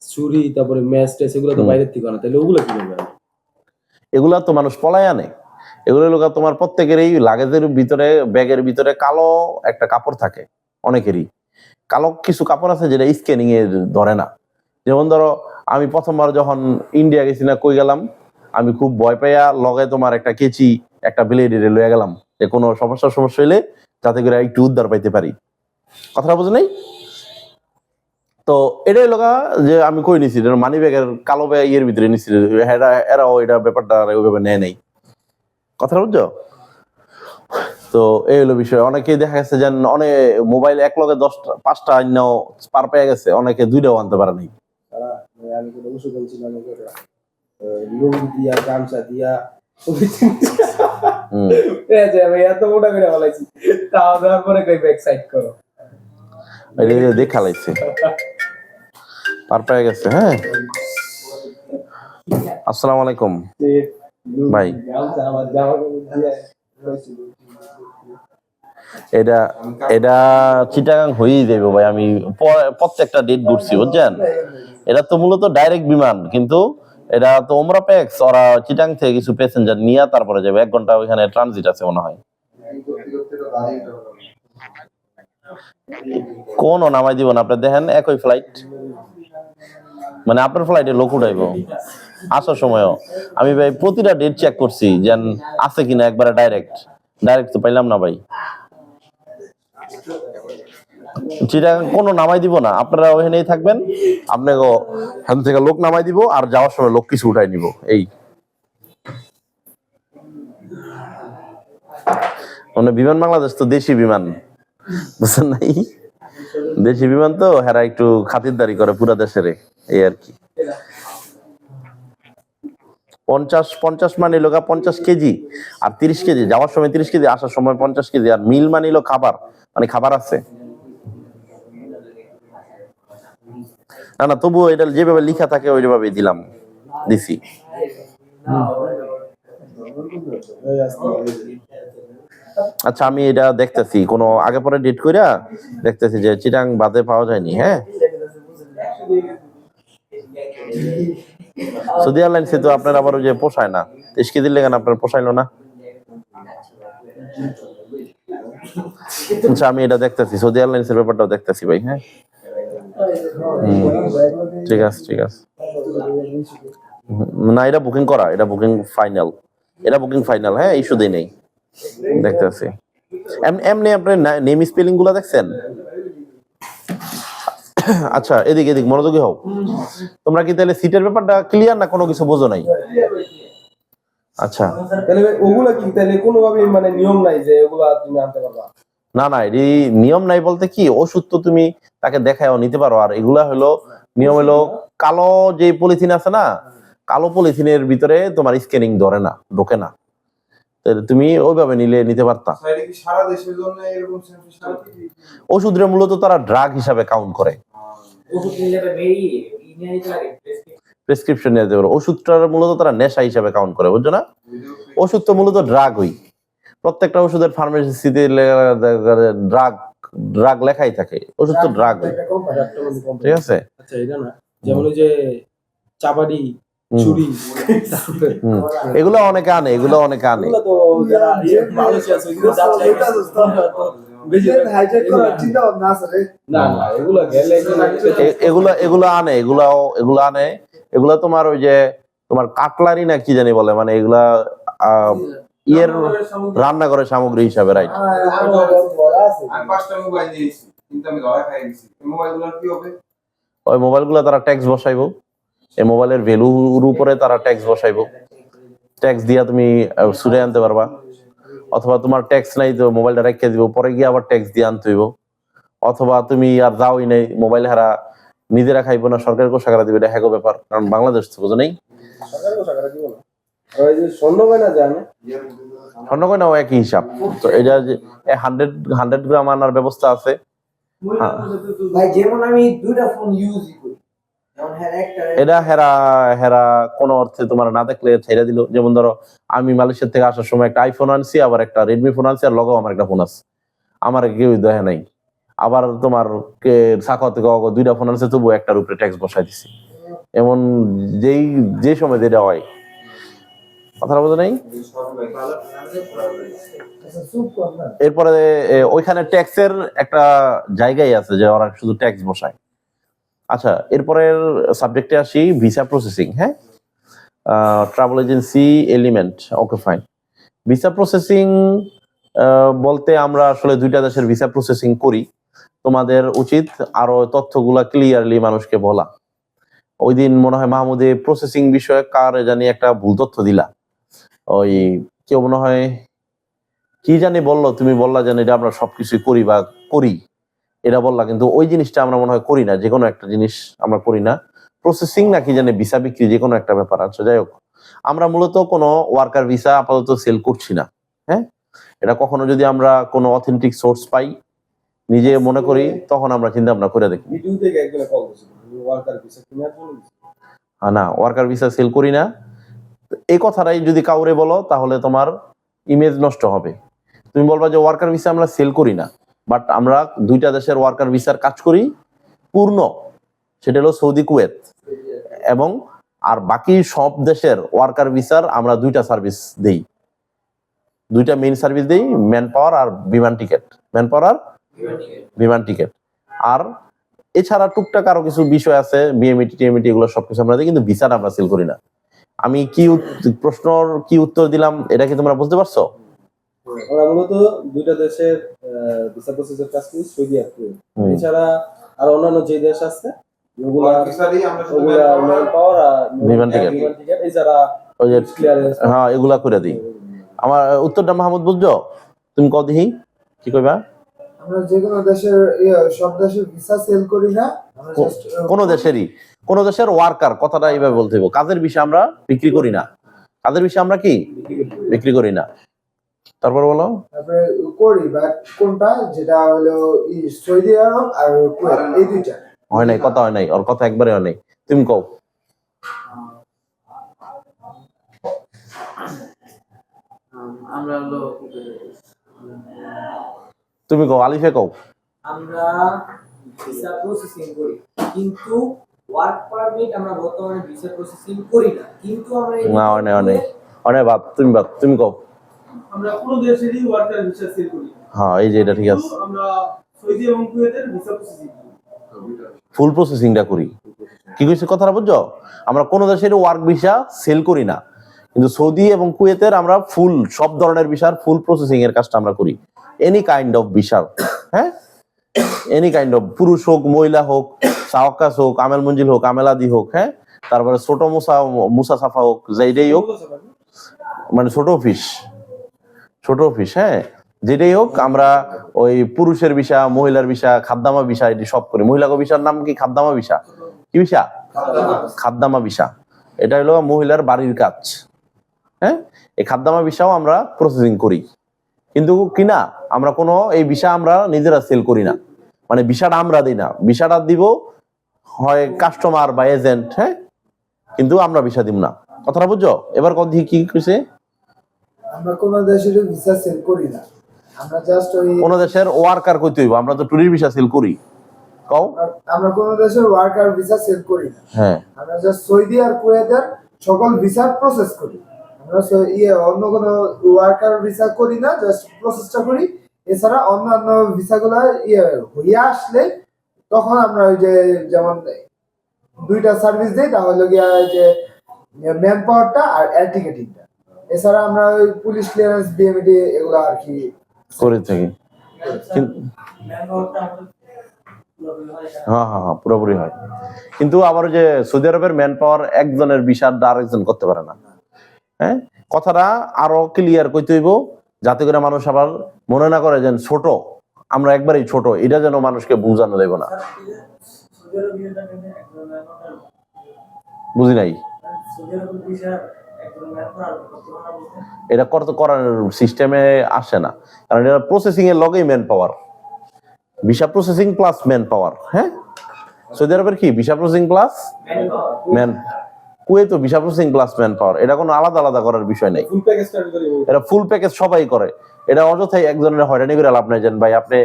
চুরি, তারপরে ম্যাচ টেস, এগুলো তো বাইরের থেকে আনা, তাহলে ওগুলো কি করবে? এগুলা তো মানুষ পলায় আনে। এগুলো লোক তোমার প্রত্যেকেরই লাগেজের ভিতরে, ব্যাগের ভিতরে কালো একটা কাপড় থাকে, অনেকেরই কালো কিছু কাপড় আছে যেটা স্ক্যানিং এর ধরে না। যেমন ধরো আমি প্রথমবার যখন ইন্ডিয়া গেছি না, কই গেলাম, আমি খুব ভয় পাইয়া লগে তোমার একটা কেচি, একটা ব্লেড লয়ে গেলাম, যে কোনো সমস্যা হইলে যাতে করে একটু উদ্ধার পাইতে পারি। কথাটা বুঝে নাই? তো এটাই লোকা যে আমি কই নিছি, মানি ব্যাগের কালো ব্যাগ ইয়ের ভিতরে নিছি, এরাও এটা ব্যাপারটা ওইভাবে নেয় নাই। কথাটা বুঝছো? তো এই হলো বিষয়। অনেকেই দেখা গেছে যে অনেক মোবাইল এক লগে 5টা আইনাও পার পেয়ে গেছে, অনেকে 2টাও আনতে পারে নাই। আমি তো অবশ্যই বলছিলাম, লুঙ্গি দিয়া, গামছা দিয়া, এত মোটা করে বলাইছি, তাও দেওয়ার পরে কই ব্যাক সাইড করো, এটা দেখা লাইছে পার পেয়ে গেছে। হ্যাঁ, আসসালামু আলাইকুম ভাই। এটা চিটাগাং হয়েই যাবে ভাই। আমি প্রত্যেকটা ডেট ঘুরছি, বুঝছেন। এটা তো মূলত ডাইরেক্ট বিমান, কিন্তু এটা তো ওমরা প্যাক্স, ওরা চিটাং থেকে কিছু প্যাসেঞ্জার নিয়ে তারপরে যাবে। 1 ঘন্টা ওইখানে ট্রানজিট আছে মনে হয়। কোন নামাই দিব না, আপনি দেখেন একই ফ্লাইট, মানে আপনার ফ্লাইটে লোক উঠাইবো আসার সময়ও। আমি ভাই প্রতিটা ডেট চেক করছি যে আছে কিনা, একবারে ডাইরেক্ট তো পাইলাম না ভাই। চিটাগাং কোনো নামাই দিব না, আপনারা ওখানেই থাকবেন, আপনাকে এখান থেকে লোক নামাই দিব, আর যাওয়ার সময় লোক কিছু উঠাই নিব। এই মানে বিমান বাংলাদেশ তো দেশি বিমান, বুঝছেন নাই? দেশি বিমান তো হেরা একটু খাতিরদারি করে পুরা দেশের, এই আর কি। 50 মানে লোক 50 কেজি আর 30 কেজি, যাওয়ার সময় 30 কেজি, আসার সময় 50 কেজি। আর মিল মানিল খাবার, মানে খাবার আছে না, তবুও এটা যেভাবে লিখা থাকে ওইভাবে দিছি। আচ্ছা, আমি এটা দেখতেছি, কোনো আগে পরে ডেট কইরা দেখতেছি যে চিটাং বাদে পাওয়া যায়নি। হ্যাঁ, সৌদি এয়ারলাইন্সে তো আপনার আবার ওই যে পোষায় না, 30 কেজি লেগেন আপনার পোষাইলো না। আচ্ছা, আমি এটা দেখতেছি, সৌদি এয়ারলাইন্সের ব্যাপারটাও দেখতেছি ভাই। হ্যাঁ, ঠিক আছে। না, এটা বুকিং করা, এটা বুকিং ফাইনাল। হ্যাঁ, ইস্যু দেই নেই, দেখতেছি। এমনি আপনার নেম স্পেলিং গুলা দেখছেন? আচ্ছা, এদিক মনোযোগী হও। তোমরা কি তাহলে সিটের ব্যাপারটা ক্লিয়ার, না কোনো কিছু বোঝো নাই? আচ্ছা, তাহলে ওগুলা কি তাহলে কোনোভাবে মানে নিয়ম নাই যে ওগুলা তুমি আনতে পারবা? না, এই নিয়ম নাই বলতে কি, ওষুধ তো তুমি তাকে দেখায়ও নিতে পারো। আর এগুলা হলো নিয়ম হলো, কালো যে পলিথিন আছে না, কালো পলিথিনের ভিতরে তোমার স্ক্যানিং ধরে না, ঢোকে না। তাহলে তুমি ওইভাবে নিতে পারতা। এটা কি সারা দেশের জন্য এরকম সেন্সাস সারা ওষুধরে মূলত তারা ড্রাগ হিসাবে কাউন্ট করে, ওষুধ নিয়ে যাবে মেরি নিয়ে যাবে প্রেসক্রিপশন নিয়ে যেতে পারে। ওষুধটার মূলত তারা নেশা হিসাবে কাউন্ট করে, বুঝছো না? ওষুধ তো মূলত ড্রাগই, প্রত্যেকটা ওষুধের ফার্মেসিতে ড্রাগ লেখাই থাকে, ওষুধ তো ড্রাগ, একটা কোম্পানি। ঠিক আছে? আচ্ছা এটা না, যেমন ওই যে চাপাটি, চুরি, তারপরে এগুলো অনেকে আনে, এগুলো অনেকে আনে। এগুলো তো যারা মালয়েশিয়া আছে ওইগুলো যাচ্ছে বেশি হাইজ্যাক করার চিন্তা ভাবনা আছে রে। না না এগুলো গেলে এগুলো আনে, এগুলো আনে। এগুলা তোমার ওই যে তোমার কাটলারি না কি জানি বলে, মানে এগুলা ইয়ের রান্নাঘরের সামগ্রী হিসাবে, রাইট? আমার বড় আছে। আমি 5টা মোবাইল নিয়েছি কিন্তু আমি ধরা খাই গেছি। এই মোবাইলগুলোর কি হবে? ওই মোবাইলগুলো তারা ট্যাক্স বসাইবো, এই মোবাইলের ভ্যালুর উপরে তারা ট্যাক্স বসাইবো। ট্যাক্স দিয়া তুমি ছুটে আনতে পারবা, অথবা তোমার ট্যাক্স নাই তো মোবাইলটা রেখে দিব, পরে গিয়ে আবার ট্যাক্স দিয়ে আনতে হইব, অথবা তুমি আর যাওই নাই, মোবাইল হারা নিজেরা খাইবো না, সরকারের কোষাগারে দিবে, এটা হ্যাগো ব্যাপার, কারণ বাংলাদেশ তো বুঝো নেই। সরকার টাকা দিব না। আর ওই যে স্বর্ণ গয়না জানে স্বর্ণ গয়নাও একই হিসাব। তো এটা যে 100 গ্রাম আনার ব্যবস্থা আছে। হ্যাঁ। ভাই যেমন আমি দুইটা ফোন ইউজ করি, যেমন হ্যাঁ একটা এটা হেরা কোন অর্থে তোমার না দেখলে ছেড়ে দিল। যেমন ধরো আমি মালয়েশিয়া থেকে আসার সময় একটা আইফোন আনছি, আবার একটা রেডমি ফোন আনছি, আর লগেও আমার একটা ফোন আছে, আমার কেউ দেখে নাই। আবার তোমার কে সাকা থেকে দুইটা ফোন আনছে, তবু একটার উপরে ট্যাক্স বসাই দিছি। এমন যে সময় যেটা হয়, কথা বোঝা নাই। আচ্ছা চুপ কর না। এরপরে ওইখানে ট্যাক্সের একটা জায়গায় আছে যে ওরা শুধু ট্যাক্স বসায়। আচ্ছা, এরপরের সাবজেক্টে আসি, ভিসা প্রসেসিং। হ্যাঁ, travel agency element, okay fine. Visa processing বলতে আমরা আসলে দুইটা দেশের ভিসা প্রসেসিং করি। তোমাদের উচিত আরো তথ্যগুলা ক্লিয়ারলি মানুষকে বলা। ওই দিন মনে হয় মাহমুদে প্রসেসিং বিষয়ে কার জানি একটা ভুল তথ্য দিলা, ওই কেউ মনে হয় কি জানি বললো, তুমি বললা জানি এটা আমরা সবকিছুই করি বা করি, এটা বললা, কিন্তু ওই জিনিসটা আমরা মনে হয় করি না। যে কোনো একটা জিনিস আমরা করি না, প্রসেসিং না কি জানি ভিসা বিক্রি, যে কোনো একটা ব্যাপার আছে। যাই হোক, আমরা মূলত কোনো ওয়ার্কার ভিসা আপাতত সেল করছি না। হ্যাঁ, এটা কখনো যদি আমরা কোনো অথেন্টিক সোর্স পাই, নিজে মনে করি, তখন আমরা চিন্তা ভাবনা করে দেখি। ভিডিও থেকে একজনে কল করেছিল ওয়ার্কার ভিসা কিনার জন্য। না, ওয়ার্কার ভিসা সেল করি না, এই কথাটাই যদি কাউরে বলো তাহলে তোমার ইমেজ নষ্ট হবে। তুমি বলবা যে ওয়ার্কার ভিসা আমরা সেল করি না, বাট আমরা দুইটা দেশের ওয়ার্কার ভিসার কাজ করি পূর্ণ, সেটা হলো সৌদি, কুয়েত, এবং আর বাকি সব দেশের ওয়ার্কার ভিসার আমরা দুইটা সার্ভিস দেই, দুইটা মেইন সার্ভিস দেই, ম্যান পাওয়ার আর বিমান টিকিট, ম্যান পাওয়ার আর বিমান টিকিট। আর এছাড়া টুকটাক আরো কিছু বিষয় আছে, বিএমইটি টিএমইটি, এগুলো সবকিছু আমরা দিই, কিন্তু ভিসাটা আমরা সেল করি না। আমি কি প্রশ্নর কি উত্তর দিলাম, এটা কি তোমরা বুঝতে পারছো? আমরা মূলত দুইটা দেশের ভিসা প্রসেসের কাজ করি, সৌদি আর কুয়েত। এছাড়া আর অন্যান্য যে দেশ আছে ওগুলা ভিসারই আমরা শুধু ম্যান পাওয়ার আর বিমান টিকিট, এছাড়া ওই যে ক্লিয়ারেন্স, হ্যাঁ, এগুলা করে দিই। আমার উত্তরটা মাহমুদ বুঝছো? তুমি কও দেখি কি কইবা। আমরা যে কোনো দেশের সব দেশের ভিসা সেল করি না, আমরা just, কোন দেশের ওয়ার্কার, কথাটা এইভাবে বলতে হবে, কাজের বিষয় আমরা বিক্রি করি না, কাজের বিষয় আমরা কি বিক্রি করি না। তারপর বলো। তারপরে করি বা কোনটা, যেটা হলো সৌদি আরব আর কুয়েত, এই দুইটা। হয় নাই, কথা হয় নাই, ওর কথা একবারে হয় নাই। তুমি কও। আমরা হলো তুমি কও, আলিফে কও। আমরা ভিসা প্রসেসিং করি, কিন্তু ওয়ার্ক পারমিট আমরা বর্তমানে ভিসা প্রসেসিং করি না, কিন্তু আমরা না, হয় নাই, অনেক বাদ, তুমি কও। আমরা পুরো দেশেরই ওয়ার্কার ভিসা সেল করি। হ্যাঁ, এই যে এটা ঠিক আছে, আমরা সৌদি এবং কুয়েতের ভিসা প্রসেসিং করি। ফুল প্রসেসিংটা করি। কি কইছে কথাটা বুঝছো? আমরা কোন দেশের ওয়ার্ক ভিসা সেল করি না, কিন্তু সৌদি এবং কুয়েতের আমরা ফুল সব ধরনের ভিসার ফুল প্রসেসিং এর কাজটা আমরা করি। এনি কাইন্ড অফ ভিসা, হ্যাঁ, এনি কাইন্ড অফ, পুরুষ হোক, মহিলা হোক, সাওকাস হোক, আমেল মঞ্জিল হোক, আমেলাদি হোক, হ্যাঁ, তারপরে ছোট মুসা সাফা হোক, যেটাই হোক, মানে ছোট অফিস, হ্যাঁ, যেটাই হোক, আমরা ওই পুরুষের ভিসা, মহিলার ভিসা, খাদ্দামা ভিসা, এটি সব করি। মহিলা ভিসার নাম কি? খাদ্দামা ভিসা। কি ভিসা? খাদ্দামা ভিসা। এটা হলো মহিলার বাড়ির কাজ, হ্যাঁ, এই খাদ্দামা ভিসাও আমরা প্রসেসিং করি, কিন্তু কিনা আমরা কোনো এই ভিসা আমরা নিজেরা সেল করি না, মানে ভিসাটা আমরা দিই না, ভিসাটা দিব হয় কাস্টমার বা এজেন্ট, হ্যাঁ, কিন্তু আমরা ভিসা দিব না। কথাটা বুঝছো? এবার কথা কি কইছে, আমরা কোন দেশের ভিসা সেল করি না, আমরা জাস্ট ওই কোন দেশের ওয়ার্কার কইতে হইব, আমরা তো ট্যুরিস্ট ভিসা সেল করি। কও। আমরা কোন দেশের ওয়ার্কার ভিসা সেল করি না, হ্যাঁ, আমরা জাস্ট সৌদি আর কুয়েতের সকল ভিসার প্রসেস করি। আমরা অন্য কোনো ওয়ার্কার ভিসা করি না, জাস্ট প্রসেসটা করি। এছাড়া অন্যান্য ভিসাগুলো হইয়া আসলে তখন আমরা ওই যে যেমন দুইটা সার্ভিস দেই, তাহলে গিয়া ওই যে ম্যান পাওয়ারটা আর এয়ার টিকেটিংটা। এছাড়া আমরা ওই পুলিশ ক্লিয়ারেন্স, বিএমডি এগুলো আর কি করে থাকি। হ্যাঁ হ্যাঁ হ্যাঁ, পুরোপুরি হয়। কিন্তু আবার যে সৌদি আরবের ম্যান পাওয়ার একজনের ভিসার আরেকজন করতে পারে না। হ্যাঁ, কথাটা আরো ক্লিয়ার কইতে হইব, যাতে করে মানুষ আবার মনে না করে যে ছোট, আমরা একবারই ছোট, এটা যেন মানুষকে বোঝানো দেব না। বুঝি নাই, এটা করার সিস্টেমে আসে না, কারণ এটা প্রসেসিং এর লগেই man power, visa processing plus man power. হ্যাঁ, সৌদি আরবের কি ভিসা প্রসেসিং প্লাস ম্যান, কুয়েতও visa processing plus man power, এটা কোনো আলাদা আলাদা করার বিষয় নাই, ফুল প্যাকেজটা করি। এটা ফুল প্যাকেজ সবাই করে। এটা অযথাই একজনের হয়রানি করে লাভ নাই, যেন ভাই আপনি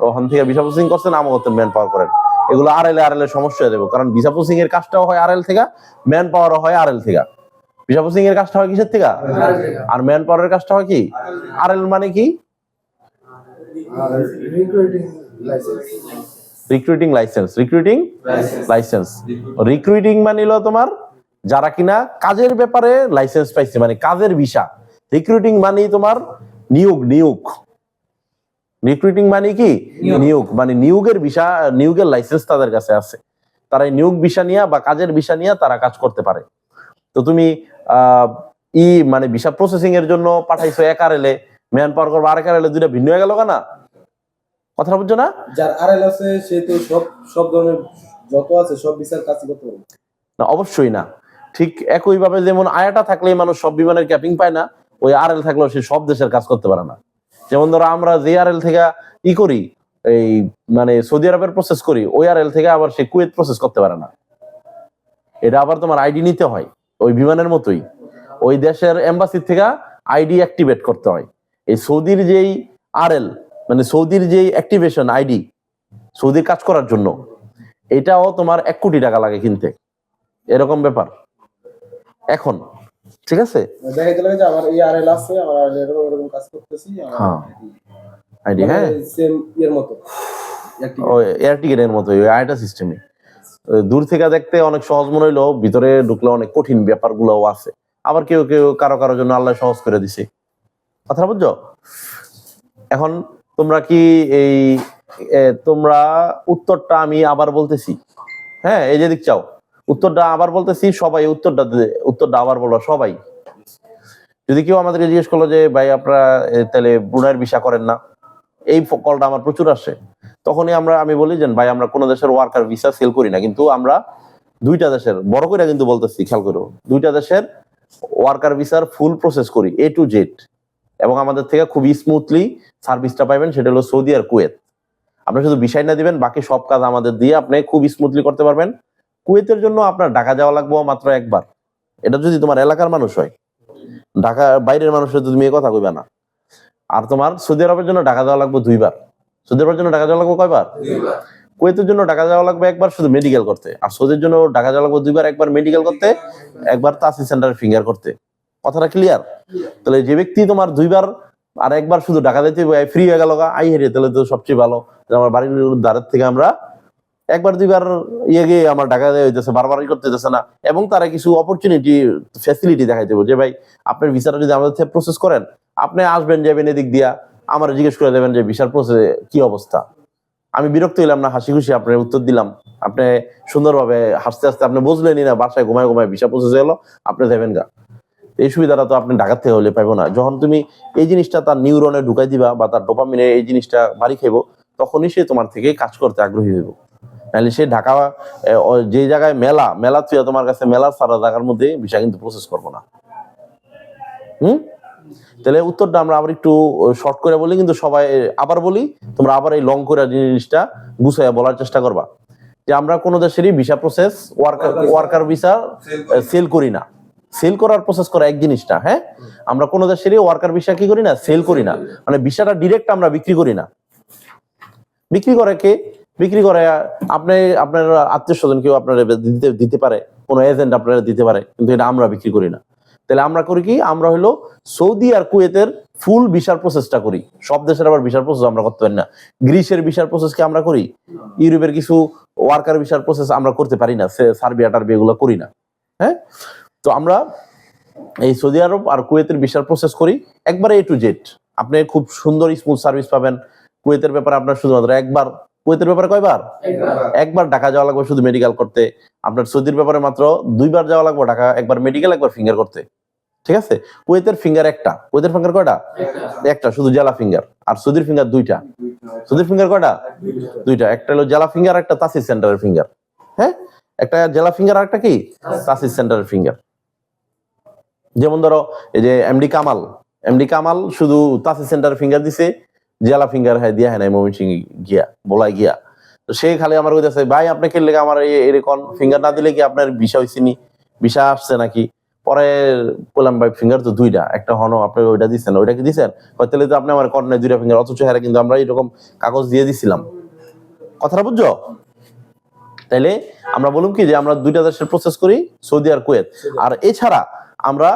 ওখান থেকে ভিসা প্রসেসিং করছেন, আমার করতেন ম্যান পাওয়ার করেন, এগুলো আরএল সমস্যা হয়ে যাবে। কারণ ভিসা প্রসেসিং এর কাজটাও হয় আরএল থেকে, ম্যান পাওয়ারও হয় আরএল থেকে। ভিসা প্রসেসিং এর কাজটা হয় কিসের থেকে, আর ম্যান পাওয়ারের কাজটা হয় কি আরএল, মানে কি রিক্রুটিং লাইসেন্স। রিক্রুটিং মানে হলো তোমার যারা কিনা কাজের ব্যাপারে লাইসেন্স পাইছে, মানে কাজের ভিসা। রিক্রুটিং মানে তোমার নিয়োগ। রিক্রুটিং মানে কি নিয়োগ, মানে নিয়োগের ভিসা, নিয়োগের লাইসেন্স তাদের কাছে আছে, তারা নিয়োগ ভিসা নিয়ে বা কাজের ভিসা নিয়ে তারা কাজ করতে পারে। তো তুমি মানে ভিসা প্রসেসিং এর জন্য পাঠাইছো এক আরএলে, ম্যান পাওয়ার করবো আরেক আরএলে, দুইটা ভিন্ন হয়ে গেল না? কথাটা বুঝছো না? যার আরএল আছে সে তো সব ধরনের যত আছে সব ভিসার কাজ করতে পারে না, অবশ্যই না। ঠিক একইভাবে যেমন আয়াটা থাকলেই মানুষ সব বিমানের ক্যাপিং পায় না, ওই আরএল থাকলেও সে সব দেশের কাজ করতে পারে না। যেমন ধরো আমরা যে আরএল থেকে করি, এই মানে সৌদি আরবের প্রসেস করি, ওই আরএল থেকে আবার সে কুয়েত প্রসেস করতে পারে না। এটা আবার তোমার আইডি নিতে হয়, ওই বিমানের মতোই ওই দেশের এম্বাসি থেকে আইডি অ্যাক্টিভেট করতে হয়। এই সৌদির যেই আরএল, মানে সৌদির যেই অ্যাক্টিভেশন আইডি সৌদির কাজ করার জন্য, এটাও তোমার 1 কোটি টাকা লাগে কিনতে, এরকম ব্যাপার এখন। ঠিক আছে, দেখা গেল যে আমার এই আরএল আছে, আমার এরকম কাজ করতেছি, হ্যাঁ আইডি, হ্যাঁ সেম এর মতো ওই এয়ার টিকেটের মতো ওই আইটা সিস্টেমে। দূর থেকে দেখতে অনেক সহজ মনে হইলো, ভিতরে ঢুকলে অনেক কঠিন ব্যাপারগুলোও আছে। আবার কেউ কারো জন্য আল্লাহ সহজ করে দিছে। কথা বুঝছো? এখন তোমরা কি এই তোমরা উত্তরটা আমি আবার বলতেছি, হ্যাঁ, এই যে দিক চাও উত্তরটা আবার বলতেছি, সবাই উত্তরটা আবার বলো সবাই। যদি কেউ আমাদেরকে জিজ্ঞেস করলো যে ভাই আপনারা তাহলে ব্রুনাইয়ের ভিসা করেন না, এই কলটা আমার প্রচুর আসে, তখনই আমি বলি যে ভাই আমরা কোনো দেশের ওয়ার্কার ভিসা সেল করি না, কিন্তু আমরা 2টা দেশের, বড় করে কিন্তু বলতেছি, খেয়াল করো, 2টা দেশের ওয়ার্কার ভিসার ফুল প্রসেস করি A to Z, এবং আমাদের থেকে খুবই স্মুথলি সার্ভিসটা পাইবেন, সেটা হলো সৌদি আর কুয়েত। আপনি শুধু ভিসাই না দিবেন, বাকি সব কাজ আমাদের দিয়ে আপনি খুব স্মুথলি করতে পারবেন। কুয়েতের জন্য আপনার ঢাকা যাওয়া লাগবে মাত্র একবার, এটা যদি তোমার এলাকার মানুষ হয়। ঢাকা বাইরের মানুষ হয়তো তুমি এই কথা কইবা না। আর তোমার সৌদি আরবের জন্য ঢাকা যাওয়া লাগবে 2বার। সৌদি আরবের জন্য ঢাকা যাওয়া লাগবে কয়বার? 2বার। কুয়েতের জন্য ঢাকা যাওয়া লাগবে একবার শুধু মেডিকেল করতে, আর সৌদির জন্য ঢাকা যাওয়া লাগবে 2বার, একবার মেডিকেল করতে, একবার তাসি সেন্টার ফিঙ্গার করতে। কথাটা ক্লিয়ার? তাহলে যে ব্যক্তি তোমার 2বার আর একবার শুধু ঢাকা যেতে ফ্রি হয়ে গেল আই হেরে, তাহলে তো সবচেয়ে ভালো। আমার বাড়ির দ্বারের থেকে আমরা 1-2বার গিয়ে আমার ঢাকা হইতেছে, বারবারই করতে হইতেছে না। এবং তারা কিছু অপরচুনিটি, ফ্যাসিলিটি দেখাই দেবো যে ভাই আপনার ভিসাটা যদি আমাদের থেকে প্রসেস করেন, আপনি আসবেন যাবেন এদিক দিয়া, আমার জিজ্ঞেস করে দেবেন যে ভিসার প্রসেস কি অবস্থা। আমি বিরক্ত হইলাম না, হাসি খুশি আপনার উত্তর দিলাম, আপনি সুন্দরভাবে হাসতে হাসতে আপনি বুঝলেনই না, বাসায় ঘুমায় ভিসা প্রসেস হলো, আপনি দেবেন গা। এই সুবিধাটা তো আপনি ঢাকার থেকে হলে পাইবো না। যখন তুমি এই জিনিসটা তার নিউরনে ঢুকাই দিবা বা তার ডোপামিনে এই জিনিসটা বাড়ি খাইবো, তখনই সে তোমার থেকে কাজ করতে আগ্রহী হইব। নাহলে সে ঢাকা যে জায়গায় মেলা তুই তোমার কাছে মেলা সারা জায়গার মধ্যে ভিসা কিন্তু প্রসেস করবো না। তাহলে উত্তরটা আমরা আবার একটু শর্ট করে বলি, কিন্তু সবাই আবার বলি, তোমরা আবার এই লং করে জিনিসটা গুছাইয়া বলার চেষ্টা করবা যে আমরা কোনো দেশেরই visa process worker visa sell করি না। সেল করার প্রসেস করা এক জিনিসটা, হ্যাঁ, আমরা কোনো দেশেরই ওয়ার্কার ভিসা কি করি না, সেল করি না, মানে ভিসাটা ডিরেক্ট আমরা বিক্রি করি না। বিক্রি করে কে? বিক্রি করে আপনি, আপনার আত্মীয় স্বজন কেউ আপনারা দিতে পারে, কোনো এজেন্ট আপনারা দিতে পারে, কিন্তু এটা আমরা বিক্রি করি না। তাহলে আমরা করি কি, আমরা হলো সৌদি আর কুয়েতের ফুল ভিসার প্রসেসটা করি। সব দেশের আবার ভিসার প্রসেস আমরা করতে পারি না। গ্রিসের ভিসার প্রসেস কি আমরা করি, ইউরোপের কিছু ওয়ার্কার ভিসার প্রসেস আমরা করতে পারি না, সার্বিয়া টার্বিয়া এগুলো করি না। হ্যাঁ, তো আমরা এই সৌদি আরব আর কুয়েতের ভিসার প্রসেস করি একবারে A to Z। আপনি খুব সুন্দর স্মুথ সার্ভিস পাবেন। কুয়েতের ব্যাপারে আপনার শুধুমাত্র একবার, কুয়েতের ব্যাপারে কয়বার? একবার ঢাকা যাওয়া লাগবে শুধু মেডিকেল করতে। আপনার সৌদির ব্যাপারে মাত্র 2 বার যাওয়া লাগবে ঢাকা, একবার মেডিকেল একবার ফিঙ্গার করতে। ঠিক আছে, কুয়েতের ফিঙ্গার একটা। কুয়েতের ফিঙ্গার কয়টা? একটা, শুধু জেলা ফিঙ্গার। আর সৌদির ফিঙ্গার 2টা। সৌদির ফিঙ্গার কয়টা? 2টা। একটা হলো জেলা ফিঙ্গার, একটা তাসিস সেন্টারের ফিঙ্গার। হ্যাঁ, একটা জেলা ফিঙ্গার আর একটা কি তাসিস সেন্টারের ফিঙ্গার। যেমন ধরো এই যে এমডি কামাল শুধু তাসিস সেন্টারের ফিঙ্গার দিছে, জেলা ফিঙ্গার দিয়া হয় নাই ময়মনসিংহ গিয়া, বলাই গিয়া। তো সে খালি আমার কইতাছে ভাই আপনি কি লেগে আমার এরকম ফিঙ্গার না দিলে কি আপনার ভিসা হইছিনি, ভিসা আসছে নাকি? পরে বললাম ভাই ফিঙ্গার তো 2টা, একটা হনো আপনি ওইটা দিচ্ছেন, ওইটা কি দিচ্ছেন? তাহলে তো আপনি আমার কর্নায় 2টা ফিঙ্গার, অথচ হ্যাঁ কিন্তু আমরা এরকম কাগজ দিয়ে দিছিলাম। কথাটা বুঝছো? তাইলে আমরা বলুন কি যে আমরা 2টা দেশের প্রসেস করি, সৌদি আর কুয়েত। আর এছাড়া আমরা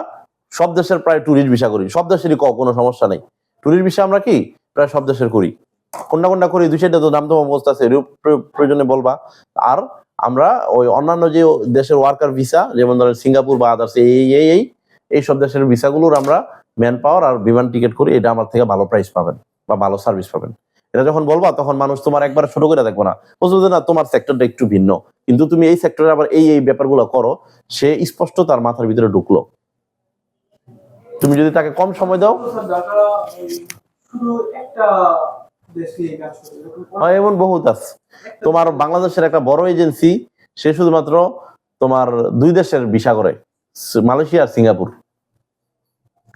সব দেশের প্রায় ট্যুরিস্ট ভিসা করি, সব দেশেরই কোনো সমস্যা নেই। ট্যুরিস্ট ভিসা আমরা কি প্রায় সব দেশের করি। কোনটা করি 2-4টা তো নাম তো অবস্থা আছে, প্রয়োজনে বলবা। আর আমরা ওই অন্যান্য যে দেশের ওয়ার্কার ভিসা, যেমন ধরেন সিঙ্গাপুর বা আদার্স, এই সব দেশের ভিসাগুলোর আমরা ম্যান পাওয়ার আর বিমান টিকিট করি। এটা আমার থেকে ভালো প্রাইস পাবেন বা ভালো সার্ভিস পাবেন। এটা যখন বলবা তখন মানুষ তোমার একবার ছোট করে দেখবো না, বুঝলো না তোমার সেক্টরটা একটু ভিন্ন, কিন্তু তুমি এই সেক্টরে আবার এই ব্যাপারগুলো করো, সে স্পষ্ট তার মাথার ভিতরে ঢুকলো। তুমি যদি তাকে কম সময় দাও, ঢাকা শুধু একটা দেশে কাজ করে, হয় এমন বহুত আছে। তোমার বাংলাদেশের একটা বড় এজেন্সি, সে শুধুমাত্র তোমার 2 দেশের ভিসা করে, মালয়েশিয়া আর সিঙ্গাপুর,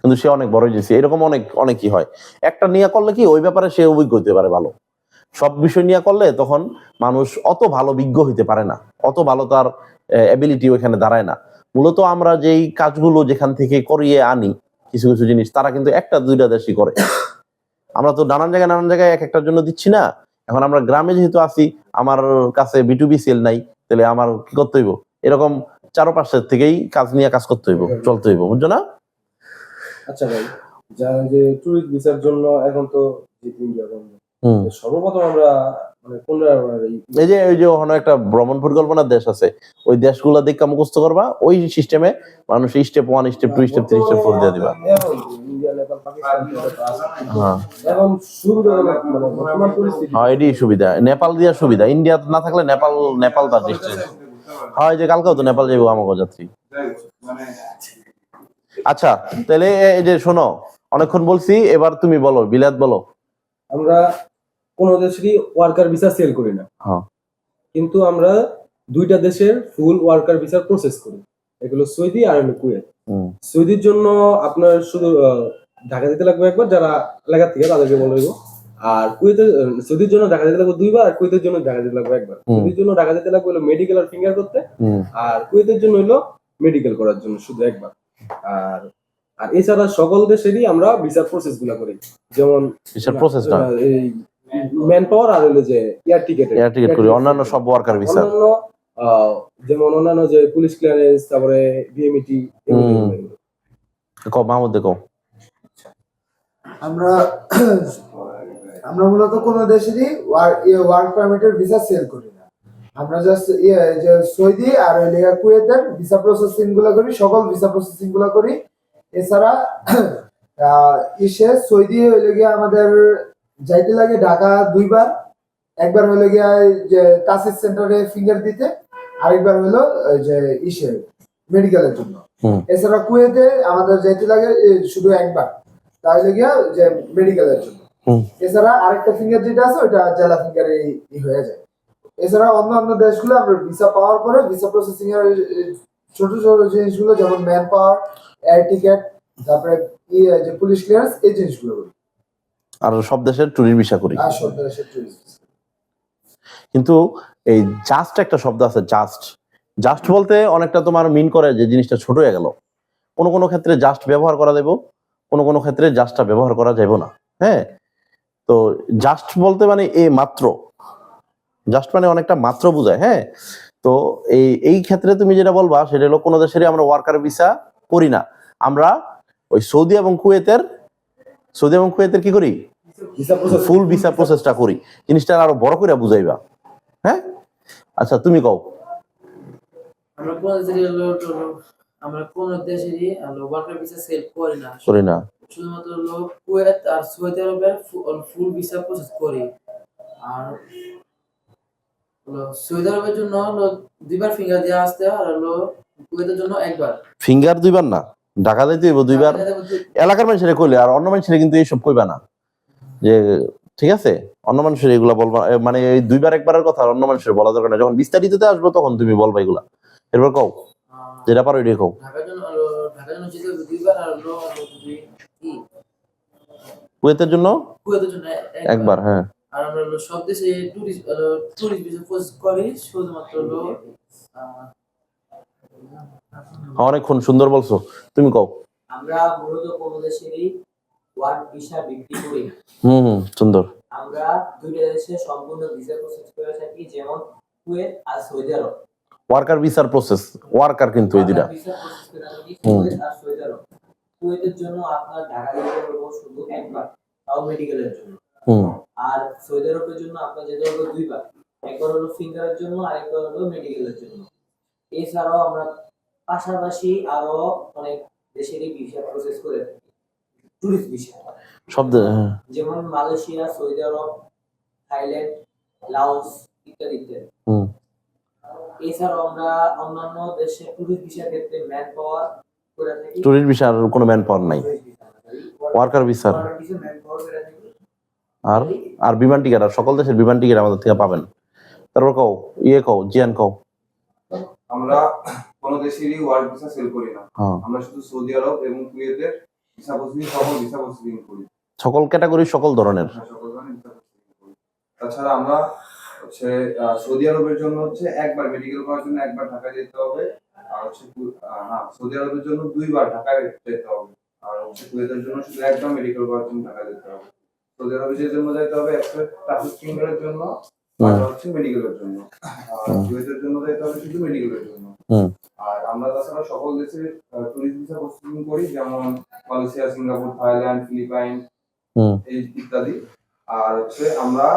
কিন্তু সে অনেক বড় এজেন্সি। এরকম অনেকই হয়। একটা নিয়ে করলে কি ওই ব্যাপারে সে অভিজ্ঞ হতে পারে ভালো। সব বিষয় নিয়ে করলে তখন মানুষ অত ভালো বিজ্ঞ হইতে পারে না, অত ভালো তার এবিলিটি ওইখানে দাঁড়ায় না। মূলত আমরা যেই কাজগুলো যেখান থেকে করিয়ে আনি কিছু কিছু জিনিস, তারা কিন্তু 1-2টা দেশই করে। আমরা তো নানান জায়গায় এক একটার জন্য দিচ্ছি না। এখন আমরা গ্রামে যেহেতু আছি, আমার কাছে B2B সেল নাই, তাহলে আমার কি করতে হইব, এরকম 4-5 থেকেই কাজ নিয়ে কাজ করতে হইব, চলতে হইব, বুঝছো না? আচ্ছা ভাই, যারা যে ট্যুরিস্ট ভিসার জন্য এখন তো ইন্ডিয়া সর্বপ্রথম আমরা মানে এই যে ওখানে একটা ভ্রমণ পরিকল্পনার দেশ আছে, ওই দেশগুলো দেখে মুখস্থ করবা, ওই সিস্টেমে মানুষ স্টেপ 1, স্টেপ 2, স্টেপ 3, স্টেপ 4 দিয়ে দিবা। ইন্ডিয়া, নেপাল, পাকিস্তান, হ্যাঁ, এখন সুবিধা মানে বর্তমান পরিস্থিতি হ্যাঁ, এটাই সুবিধা। নেপাল দিয়া সুবিধা, ইন্ডিয়া না থাকলে নেপাল তার ডিস্টেন্স হয়। যে কালকেও তো নেপাল যাবো আমাকে যাত্রী। মানে আচ্ছা, তাহলে এই যে শোনো, অনেকক্ষণ বলছি, এবার তুমি বলো, বিলাত বলো। আমরা কোন দেশেরই ওয়ার্কার ভিসা সেল করি না, হ্যাঁ, কিন্তু আমরা 2টা দেশের ফুল ওয়ার্কার ভিসার প্রসেস করি। এগুলো সৌদি আর হলো কুয়েত। সৌদির জন্য আপনার শুধু ঢাকা দিতে লাগবে একবার, যারা এলাকা থেকে তাদেরকে বলে দেবো। আর কুয়েতের সৌদির জন্য ঢাকা দিতে লাগবে 2 বার, আর কুয়েতের জন্য ঢাকা দিতে লাগবে একবার। সৌদির জন্য ঢাকা দিতে লাগবে হলো মেডিকেল আর ফিঙ্গার করতে, আর কুয়েতের জন্য হলো মেডিকেল করার জন্য শুধু একবার। আর আর এছাড়া সকল দেশেরই আমরা ভিসার প্রসেস গুলা করি, যেমন ভিসার প্রসেস না, এই ম্যান পাওয়ার আর হলো যে এয়ার টিকেট করি, অন্যান্য সব ওয়ার্কার ভিসা, অন্যান্য যেমন অন্যান্য যে পুলিশ ক্লিয়ারেন্স, তারপরে ভিএমইটি, কম মাহমুদ দেখো। আমরা মূলত কোন দেশেরই ওয়ার্ক পারমিটের ভিসা সেল করি না। আমরা জাস্ট যে সৌদি আর কুয়েতের ভিসা প্রসেসিং গুলো করি, সকল ভিসা প্রসেসিং গুলো করি। এছাড়া সৌদি হইলে গিয়ে আমাদের যাইতে লাগে ঢাকা 2 বার, একবার হইলে গিয়ে যে তাসিস সেন্টারে ফিঙ্গার দিতে, আরেকবার হলো যে মেডিকেলের জন্য। এছাড়া কুয়েতে আমাদের যাইতে লাগে শুধু একবার, তাহলে গিয়া যে মেডিকেলের জন্য। এছাড়া আরেকটা ফিঙ্গার যেটা আছে ওইটা জেলা ফিঙ্গারে হয়ে যায়। এছাড়া অন্য দেশগুলো আমরা ভিসা পাওয়ার পরে ভিসা প্রসেসিং এর ছোট ছোট জিনিসগুলো, যেমন ম্যান পাওয়ার, এয়ার টিকেট, তারপরে যে পুলিশ ক্লিয়ারেন্স এই জিনিসগুলো করি। আর সব দেশের ট্যুরিস্ট ভিসা করি। আর সব দেশের টুরিস্ট। কিন্তু এই জাস্ট একটা শব্দ আছে, জাস্ট। জাস্ট বলতে অনেকটা তোমার মিন করে যে জিনিসটা ছোট হয়ে গেল। কোনো কোনো ক্ষেত্রে জাস্ট ব্যবহার করা যাবে, কোনো কোনো ক্ষেত্রে জাস্টটা ব্যবহার করা যাবে না। হ্যাঁ, তো জাস্ট বলতে মানে এই মাত্র, জাস্ট মানে অনেকটা মাত্র বোঝায়। হ্যাঁ, তো এই ক্ষেত্রে তুমি যেটা বলবা সেটা হলো কোনো দেশেরই আমরা ওয়ার্কার ভিসা করি না। আমরা ওই সৌদি এবং কুয়েতের কি করি, ফুল ভিসা প্রসেসটা করি। জিনিসটা আরো বড় করে বুঝাইবা। হ্যাঁ, আচ্ছা তুমি কও। আমরা কোন দেশেরই ওয়ার্কার ভিসা সেল করি না, শুধুমাত্র কুয়েত আর সৌদি আরবের ফুল ভিসা প্রসেস করি। আর সৌদি আরবের জন্য দুইবার ফিঙ্গার দেওয়া আসতে, আর কুয়েতের জন্য একবার। ফিঙ্গার দুইবার না, ঢাকা দিতে হইব দুইবার। এলাকার মানুষের কইলে, আর অন্য মানুষের কিন্তু এইসব কইবা না যে, ঠিক আছে? অন্য মানুষের এগুলা বলবা, মানে এই দুইবার একবারের কথা অন্য মানুষের বলা দরকার না। যখন বিস্তারিততে আসবো তখন তুমি বলবা এগুলা। এরপর কও, যেটা পারো এটাই কও। ঢাকার জন্য যেতে হবে দুইবার, আর কুয়েতের জন্য একবার। হ্যাঁ, আর আমরা সব দেশে টুরিস্ট ভিসা প্রসেস করি, শুধুমাত্র অনেকক্ষণ সুন্দর বলছো, তুমি কও। আমরা মূলত কোন দেশেরই ওয়ার্ক ভিসা বিক্রি করি না। সুন্দর। আমরা দুইটা দেশে সম্পূর্ণ ভিসা প্রসেস করে থাকি, যেমন কুয়েত আর সৌদি আরব। ওয়ার্কার ভিসার প্রসেস, ওয়ার্কার কিন্তু এই দুইটা। ভিসা প্রসেস করে থাকি কুয়েত আর সৌদি আরব। কুয়েতের জন্য আপনার ঢাকা যেতে হবে শুধু একবার, তাও মেডিকেলের জন্য। আর সৌদি আরবের জন্য আপনার যেতে হবে দুইবার, একবার হলো ফিঙ্গারের জন্য আর একবার হলো মেডিকেলের জন্য। এছাড়াও আমরা পাশাপাশি আরো অনেক দেশেরই ভিসা প্রসেস করে থাকি, টুরিস্ট ভিসা। শব্দ যেমন মালয়েশিয়া, সৌদি আরব, থাইল্যান্ড, লাওস ইত্যাদি ইত্যাদি। এছাড়াও আমরা অন্যান্য দেশে টুরিস্ট ভিসার ক্ষেত্রে ম্যান পাওয়ার করে থাকি। টুরিস্ট ভিসার কোনো ম্যান পাওয়ার নাই, ওয়ার্কার ভিসার। আর বিমান টিকিট, আর সকল দেশের বিমান টিকিট আমাদের থেকে পাবেন। তারপর কও, কও জিয়ান কও। আমরা কোন দেশেরই ওয়ার্ক ভিসা সেল করি না। আমরা শুধু সৌদি আরব এবং কুয়েতের ভিসা প্রসেসিং, সকল ভিসা প্রসেসিং করি, সকল ক্যাটাগরি, সকল ধরনের। তাছাড়া আমরা হচ্ছে সৌদি আরবের জন্য হচ্ছে একবার মেডিকেল করার জন্য একবার ঢাকায় যেতে হবে, আর হচ্ছে সৌদি আরবের জন্য দুইবার ঢাকায় যেতে হবে, আর হচ্ছে কুয়েতের জন্য শুধু একবার মেডিকেল করার জন্য ঢাকায় যেতে হবে। সৌদি আরবের জন্য যেতে হবে একটা ট্রাফিক ফিঙ্গারের জন্য, আর হচ্ছে মেডিকেলের জন্য। আর কুয়েতের জন্য যেতে হবে শুধু মেডিকেলের জন্য। আর আমরা তাছাড়া সকল দেশের টুরিস্ট ভিসা প্রসেসিং করি, যেমন মালয়েশিয়া, সিঙ্গাপুর, থাইল্যান্ড, ফিলিপাইন ইত্যাদি। আর হচ্ছে আমরা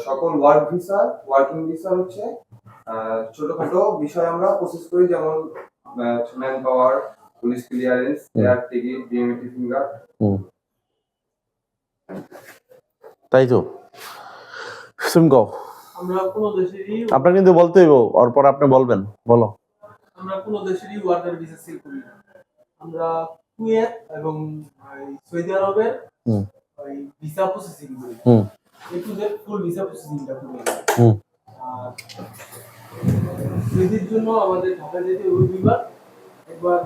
সকল ওয়ার্কিং ভিসা হচ্ছে ছোটখাটো বিষয় আমরা প্রসেস করি, যেমন man power, police clearance, air ticket, BMT finger. তাই তো তুমি কও। আমরা কোন দেশেরই, আপনার কিন্তু বলতে হইব, ওর পর আপনি বলবেন, বলো। আমরা কোন দেশেরই ওয়ার্কার ভিসা সেল করি না। আমরা কুয়েত এবং সৌদি আরবের ওই ভিসা প্রসেসিং করি, ফুল ভিসা প্রসেসিংটা করি। আর সৌদির জন্য আমাদের ঢাকা যেতে হবে দুইবার, একবার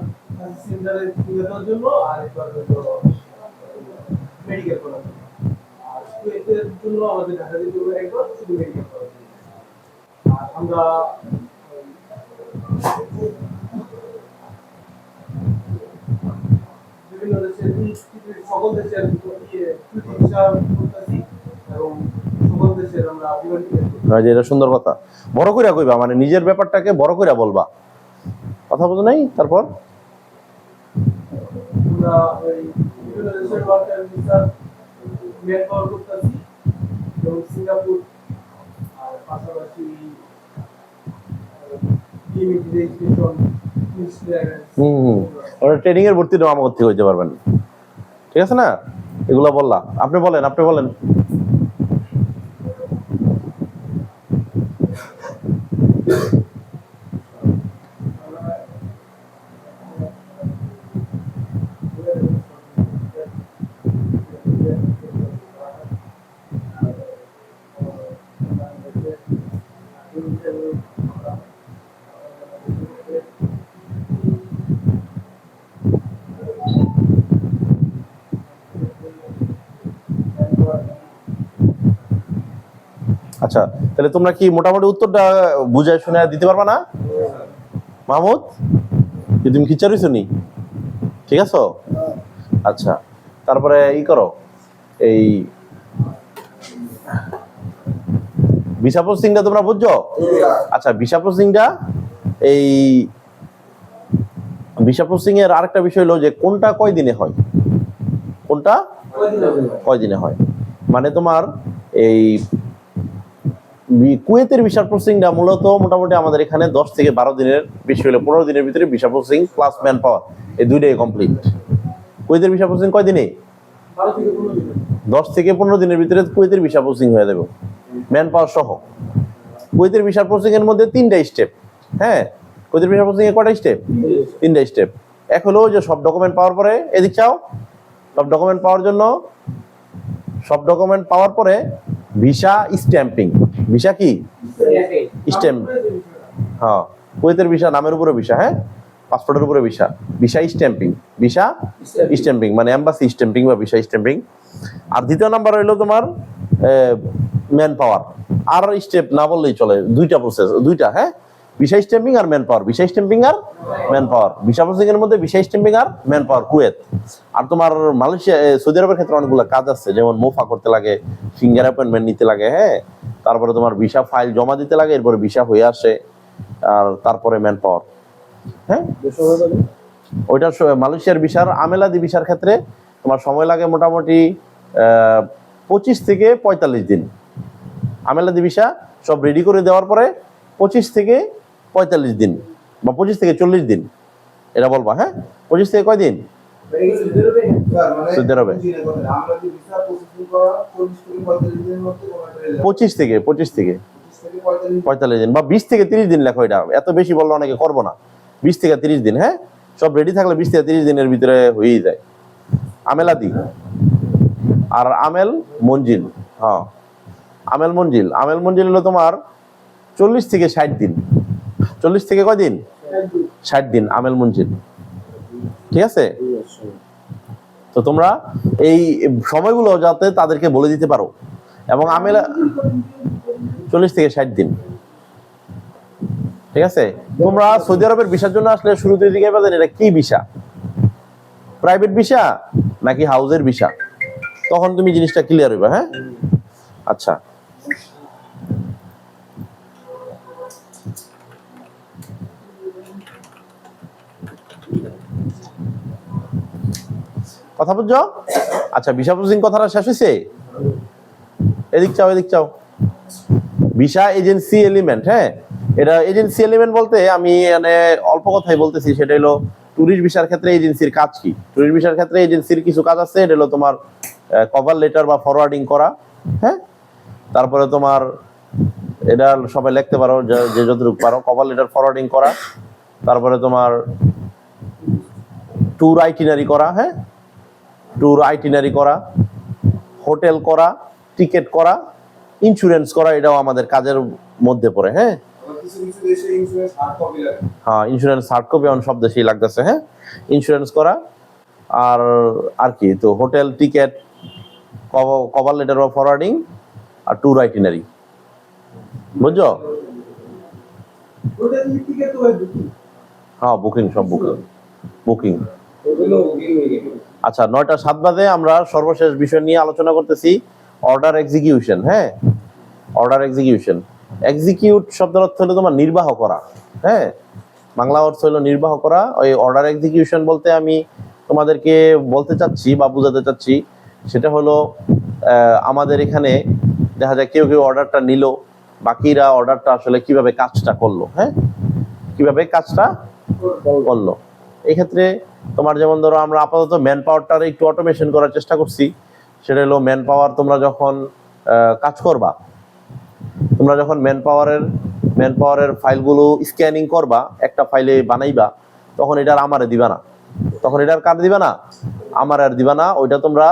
সেন্টারে ফিঙ্গারের জন্য আর একবার মেডিকেল করার জন্য। আর কুয়েতের জন্য আমাদের ঢাকা যেতে হবে একবার, শুধু মেডিকেল করার জন্য। আর আমরা বিভিন্ন দেশের সকল দেশের চিকিৎসা করতেছি, এবং সকল দেশের আমরা বিমান টিকিট। এটা সুন্দর কথা, বড় কইরা কইবা, মানে নিজের ব্যাপারটাকে বড় কইরা বলবা, কথা বুঝো নাই? তারপর আমরা ওই বিভিন্ন দেশের ওয়ার্কার ভিসা ম্যান পাওয়ার করতেছি, এবং সিঙ্গাপুর, আর পাশাপাশি ইমিগ্রেশন, পুলিশ ক্লিয়ারেন্স। ওরা ট্রেনিং এর ভর্তি নেওয়া আমার থেকে হইতে পারবেন, ঠিক আছে না? এগুলা বললা, আপনি বলেন। আচ্ছা, তাহলে তোমরা কি মোটামুটি উত্তরটা বুঝায় শুনে দিতে পারবা না? মাহমুদ, কি তুমি খিচা রইছো নি? ঠিক আছে। আচ্ছা, তারপরে ই করো, এই ভিসা প্রসেসিংটা তোমরা বুঝছো? আচ্ছা, ভিসা প্রসেসিংটা, এই ভিসা প্রসেসিং এর আরেকটা বিষয় হলো যে কোনটা কয় দিনে হয়, কোনটা কয় দিনে হয়। মানে তোমার এই কুয়েতের ভিসা প্রসেসিংটা মূলত মোটামুটি আমাদের এখানে 10 থেকে 12 দিনের, বেশি হলে 15 দিনের ভিতরে ভিসা প্রসেসিং প্লাস ম্যান পাওয়ার এই দুইটাই কমপ্লিট। কুয়েতের ভিসা প্রসেসিং কয় দিনে? 10 থেকে 15 দিনের ভিতরে কুয়েতের ভিসা প্রসেসিং হয়ে যাবে ম্যান পাওয়ার সহ। কুয়েতের ভিসা প্রসেসিং এর মধ্যে 3টা স্টেপ। হ্যাঁ, কুয়েতের ভিসা প্রসেসিং এর কয়টা স্টেপ? 3টা স্টেপ। এক হলো যে সব ডকুমেন্ট পাওয়ার পরে, এদিক চাও, সব ডকুমেন্ট পাওয়ার জন্য, সব ডকুমেন্ট পাওয়ার পরে ভিসা স্ট্যাম্পিং। ভিসা কি? স্ট্যাম্প। হ্যাঁ, কুয়েতের ভিসা নামের উপরে ভিসা, হ্যাঁ, পাসপোর্টের উপরে visa, visa stumping, visa stumping মানে এম্বাসি স্ট্যাম্পিং বা ভিসা স্ট্যাম্পিং। আর দ্বিতীয় নাম্বার হইলো তোমার ম্যান পাওয়ার। আর স্টেপ না বললেই চলে, দুইটা প্রসেস, দুইটা, হ্যাঁ, ভিসা স্ট্যাম্পিং আর ম্যান পাওয়ার, ভিসা স্ট্যাম্পিং আর ম্যান পাওয়ার। ভিসা প্রসেসিং এর মধ্যে ভিসা স্ট্যাম্পিং আর ম্যান পাওয়ার কুয়েত। আর তোমার মালয়েশিয়া, সৌদি আরবের ক্ষেত্রে অনেকগুলো কাজ আছে, যেমন মোফা করতে লাগে, ফিঙ্গার অ্যাপয়েন্টমেন্ট নিতে লাগে, হ্যাঁ, তারপরে তোমার ভিসা ফাইল জমা দিতে লাগে, এরপরে ভিসা হয়ে আসে, আর তারপরে ম্যান পাওয়ার। হ্যাঁ, ওইটা মালয়েশিয়ার ভিসার, আমেলাদি ভিসার ক্ষেত্রে তোমার সময় লাগে মোটামুটি 25 থেকে 45 দিন। আমেলাদি ভিসা সব রেডি করে দেওয়ার পরে 25 থেকে 45 দিন বা 25 থেকে 40 দিন, এটা বলবা। হ্যাঁ, 25 থেকে কয় দিন? সৌদি আরবে 25 থেকে 45 দিন বা 20 থেকে 30 দিন লেখো। এটা এত বেশি বললে অনেকে করবো না। 20 থেকে 30 দিন, হ্যাঁ, সব রেডি থাকলে 20 থেকে 30 দিনের ভিতরে হয়েই যায় আমেলাদি। আর আমেল মঞ্জিল, হ্যাঁ, আমেল মঞ্জিল, আমেল মঞ্জিল হলো তোমার 40 থেকে 60 দিন। 40 থেকে কয় দিন? 60 দিন আমেল মঞ্জিল। ঠিক আছে, তো তোমরা এই সময়গুলো যাতে তাদেরকে বলে দিতে পারো। এবং আমেলা 40 থেকে 60 দিন। ঠিক আছে, তোমরা সৌদি আরবের ভিসার জন্য আসলে শুরুতে দিকে পাবেন এটা কি ভিসা, প্রাইভেট ভিসা নাকি হাউজের ভিসা, তখন তুমি জিনিসটা ক্লিয়ার হইবা। হ্যাঁ, আচ্ছা, কথা বুঝছো? আচ্ছা, ভিসা প্রসেসিং কথাটা শেষ হয়েছে? এদিক চাও, এদিক চাও। ভিসা এজেন্সি এলিমেন্ট, হ্যাঁ, এটা এজেন্সি এলিমেন্ট বলতে আমি মানে অল্প কথাই বলতেছি। সেটা হলো ট্যুরিস্ট ভিসার ক্ষেত্রে এজেন্সির কাজ কি। ট্যুরিস্ট ভিসার ক্ষেত্রে এজেন্সির কিছু কাজ আছে। এটা হলো তোমার কভার লেটার বা ফরওয়ার্ডিং করা, হ্যাঁ, তারপরে তোমার এটা সবাই লিখতে পারো যে যতটুকু পারো, কভার লেটার ফরওয়ার্ডিং করা, তারপরে তোমার ট্যুর আইটিনারি করা, হ্যাঁ, ট্যুর আইটিনারি করা, হোটেল করা, টিকিট করা, ইন্স্যুরেন্স করা, এটাও আমাদের কাজের মধ্যে পড়ে। হ্যাঁ, হ্যাঁ, ইন্স্যুরেন্স হার্ড কপি এখন সব দেশেই লাগতেছে। হ্যাঁ, ইন্স্যুরেন্স করা, আর আর কি, তো হোটেল, টিকিট, কভার লেটার বা ফরওয়ার্ডিং, আর ট্যুর আইটিনারি। বুঝছো? হ্যাঁ, বুকিং, সব বুকিং। আচ্ছা, 9টা 7 বাজে আমরা সর্বশেষ বিষয় নিয়ে আলোচনা করতেছি, অর্ডার এক্সিকিউশন। হ্যাঁ, অর্ডার এক্সিকিউশন। এক্সিকিউট শব্দের অর্থ হলো তোমার নির্বাহ করা। হ্যাঁ, বাংলা অর্থ হলো নির্বাহ করা। ওই অর্ডার এক্সিকিউশন বলতে আমি তোমাদেরকে বলতে চাচ্ছি বা বুঝাতে চাচ্ছি, সেটা হলো আমাদের এখানে দেখা যায় কেউ কেউ অর্ডারটা নিল, বাকিরা অর্ডারটা আসলে কিভাবে কাজটা করলো, হ্যাঁ, কিভাবে কাজটা করলো। এক্ষেত্রে তোমার যেমন ধরো আমরা আপাতত ম্যান পাওয়ারটার একটু অটোমেশন করার চেষ্টা করছি। সেটা হলো ম্যান পাওয়ার, তোমরা যখন কাজ করবা, তোমরা যখন ম্যান পাওয়ারের ফাইলগুলো স্ক্যানিং করবা, একটা ফাইলে বানাইবা, তখন এটার আমারে দিবা না, তখন এটার কার দিবা না, আমার আর দিবা না। ওইটা তোমরা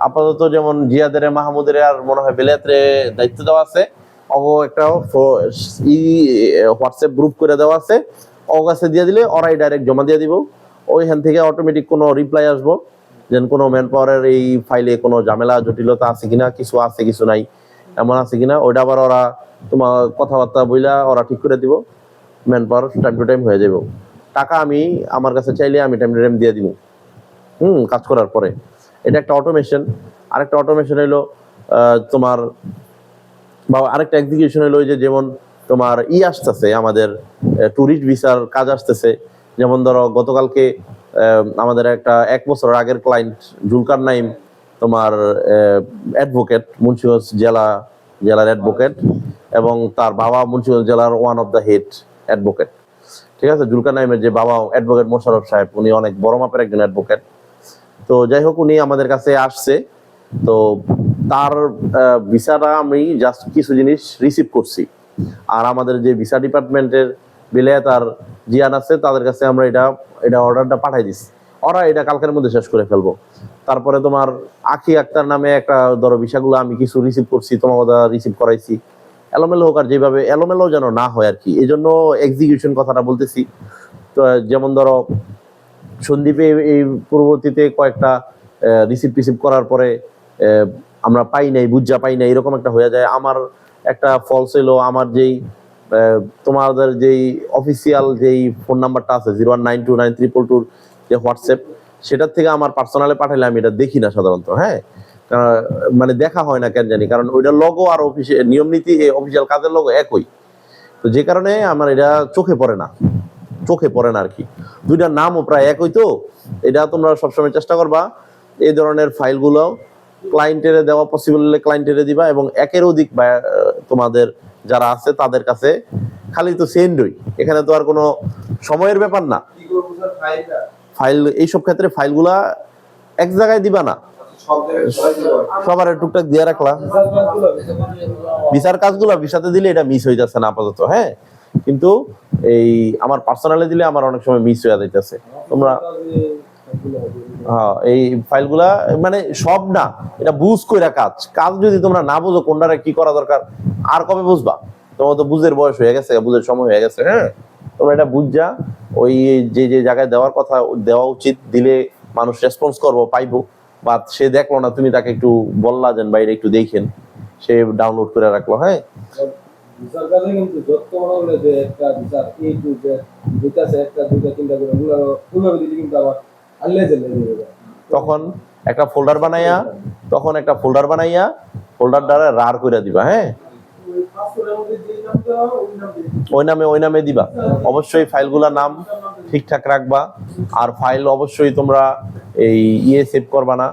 আপাতত যেমন জিয়াদের, মাহমুদের আর মনে হয় বেলায়েতের দায়িত্ব দেওয়া আছে, একটা হোয়াটসঅ্যাপ গ্রুপ করে দেওয়া আছে, কাছে দিয়ে দিলে ওরাই ডাইরেক্ট জমা দিয়ে দিব। ওইখান থেকে অটোমেটিক কোনো রিপ্লাই আসবো যেন কোনো ম্যান পাওয়ারের এই ফাইলে কোনো ঝামেলা জটিলতা আছে কিনা, কিছু আছে কিছু নাই, এমন আছে কিনা, ওইটা আবার ওরা তোমার কথাবার্তা বইলা ওরা ঠিক করে দিব, man power time to time হয়ে যাব। টাকা আমি আমার কাছে চাইলে আমি টাইম টু টাইম দিয়ে দিব কাজ করার পরে। এটা একটা অটোমেশন। আরেকটা অটোমেশন হলো তোমার বা আরেকটা এক্সিকিউশন হলো যে যেমন তোমার আসতেছে আমাদের ট্যুরিস্ট ভিসার কাজ আসতেছে। যেমন ধরো গতকালকে আমাদের একটা 1 বছর আগের ক্লায়েন্ট জুলকার নাইম, তোমার অ্যাডভোকেট, মুন্সিগঞ্জ জেলার অ্যাডভোকেট, এবং তার বাবা মুন্সিগঞ্জ জেলার one of the head advocate. ঠিক আছে, জুলকার নাইমের যে বাবা অ্যাডভোকেট মোশাররফ সাহেব, উনি অনেক বড় মাপের একজন অ্যাডভোকেট। তো যাই হোক, উনি আমাদের কাছে আসছে। তো তার ভিসাটা আমি জাস্ট কিছু জিনিস রিসিভ করছি, আর আমাদের যে ভিসা ডিপার্টমেন্টের বিলে তার জিয়ান আছে, তাদের কাছে আমরা এটা অর্ডারটা পাঠাই দিচ্ছি। ওরা এটা কালকের মধ্যে শেষ করে ফেলবো। তারপরে তোমার আখি আক্তার নামে একটা ধরো ভিসাগুলো আমি কিছু রিসিভ করছি, তোমার রিসিভ করাইছি। এলোমেলো হোক, আর যেভাবে এলোমেলো যেন না হয় আর কি, এই জন্য এক্সিকিউশন কথাটা বলতেছি। তো যেমন ধরো সন্দীপে এই পূর্ববর্তীতে কয়েকটা রিসিভ করার পরে আমরা পাই নাই, বুঝা পাই নাই, এরকম একটা হয়ে যায়। আমার একটা ফলস হলো, আমার যেই তোমাদের যেই অফিসিয়াল যেই ফোন নাম্বারটা আছে 0192922 যে হোয়াটসঅ্যাপ, সেটার থেকে আমার পার্সোনালে পাঠাইলে আমি এটা দেখি না সাধারণত। হ্যাঁ, মানে দেখা হয় না কেন জানি, কারণ ওইটা লগো আর অফিসিয়াল নিয়ম নীতি অফিসিয়াল কাজের লগো একই। তো যে কারণে আমার এটা চোখে পড়ে না আর কি। দুইটার নামও প্রায় একই। তো এটা তোমরা সবসময় চেষ্টা করবা এই ধরনের ফাইলগুলো ক্লায়েন্টের দেওয়া, পসিবল হলে ক্লায়েন্টের দিবা, এবং একের অধিক তোমাদের যারা আছে তাদের কাছে। খালি তো সেন্ডই, এখানে তো আর কোনো সময়ের ব্যাপার না। ফাইল এইসব ক্ষেত্রে ফাইলগুলা এক জায়গায় দিবা না, সবার টুকটাক দিয়ে রাখলা। ভিসার কাজগুলো ভিসাতে দিলে এটা মিস হয়ে যাচ্ছে না আপাতত। হ্যাঁ, কিন্তু এই আমার পার্সোনালি দিলে আমার অনেক সময় মিস হয়ে যাইতেছে। তোমরা হ্যাঁ, এই ফাইলগুলা মানে সব না, এটা বুঝ কইরা কাজ যদি তোমরা না বুঝো কোনটারে কি করা দরকার, আর কবে বুঝবা? তোমার তো বুঝের বয়স হয়ে গেছে, বুঝের সময় হয়ে গেছে। হ্যাঁ, তোমরা এটা বুঝা ওই যে জায়গায় দেওয়ার কথা দেওয়া উচিত, দিলে মানুষ রেসপন্স করবো, পাইবো। বা সে দেখলো না, তুমি তাকে একটু বললা যে বাইরে একটু দেখেন, সে ডাউনলোড করে রাখলো। হ্যাঁ, ভিসার কাজে কিন্তু যত মনে হলে যে একটা ভিসার A to Z দুইটাছে, একটা দুইটা তিনটা করে ওইভাবে দিলে কিন্তু আবার আল্লাহ জানে তখন একটা ফোল্ডার বানাইয়া ফোল্ডার দ্বারা রার করে দিবা। হ্যাঁ, ওই নামে দিবা। অবশ্যই ফাইলগুলোর নাম ঠিকঠাক রাখবা, আর ফাইল অবশ্যই তোমরা এই সেভ করবা না,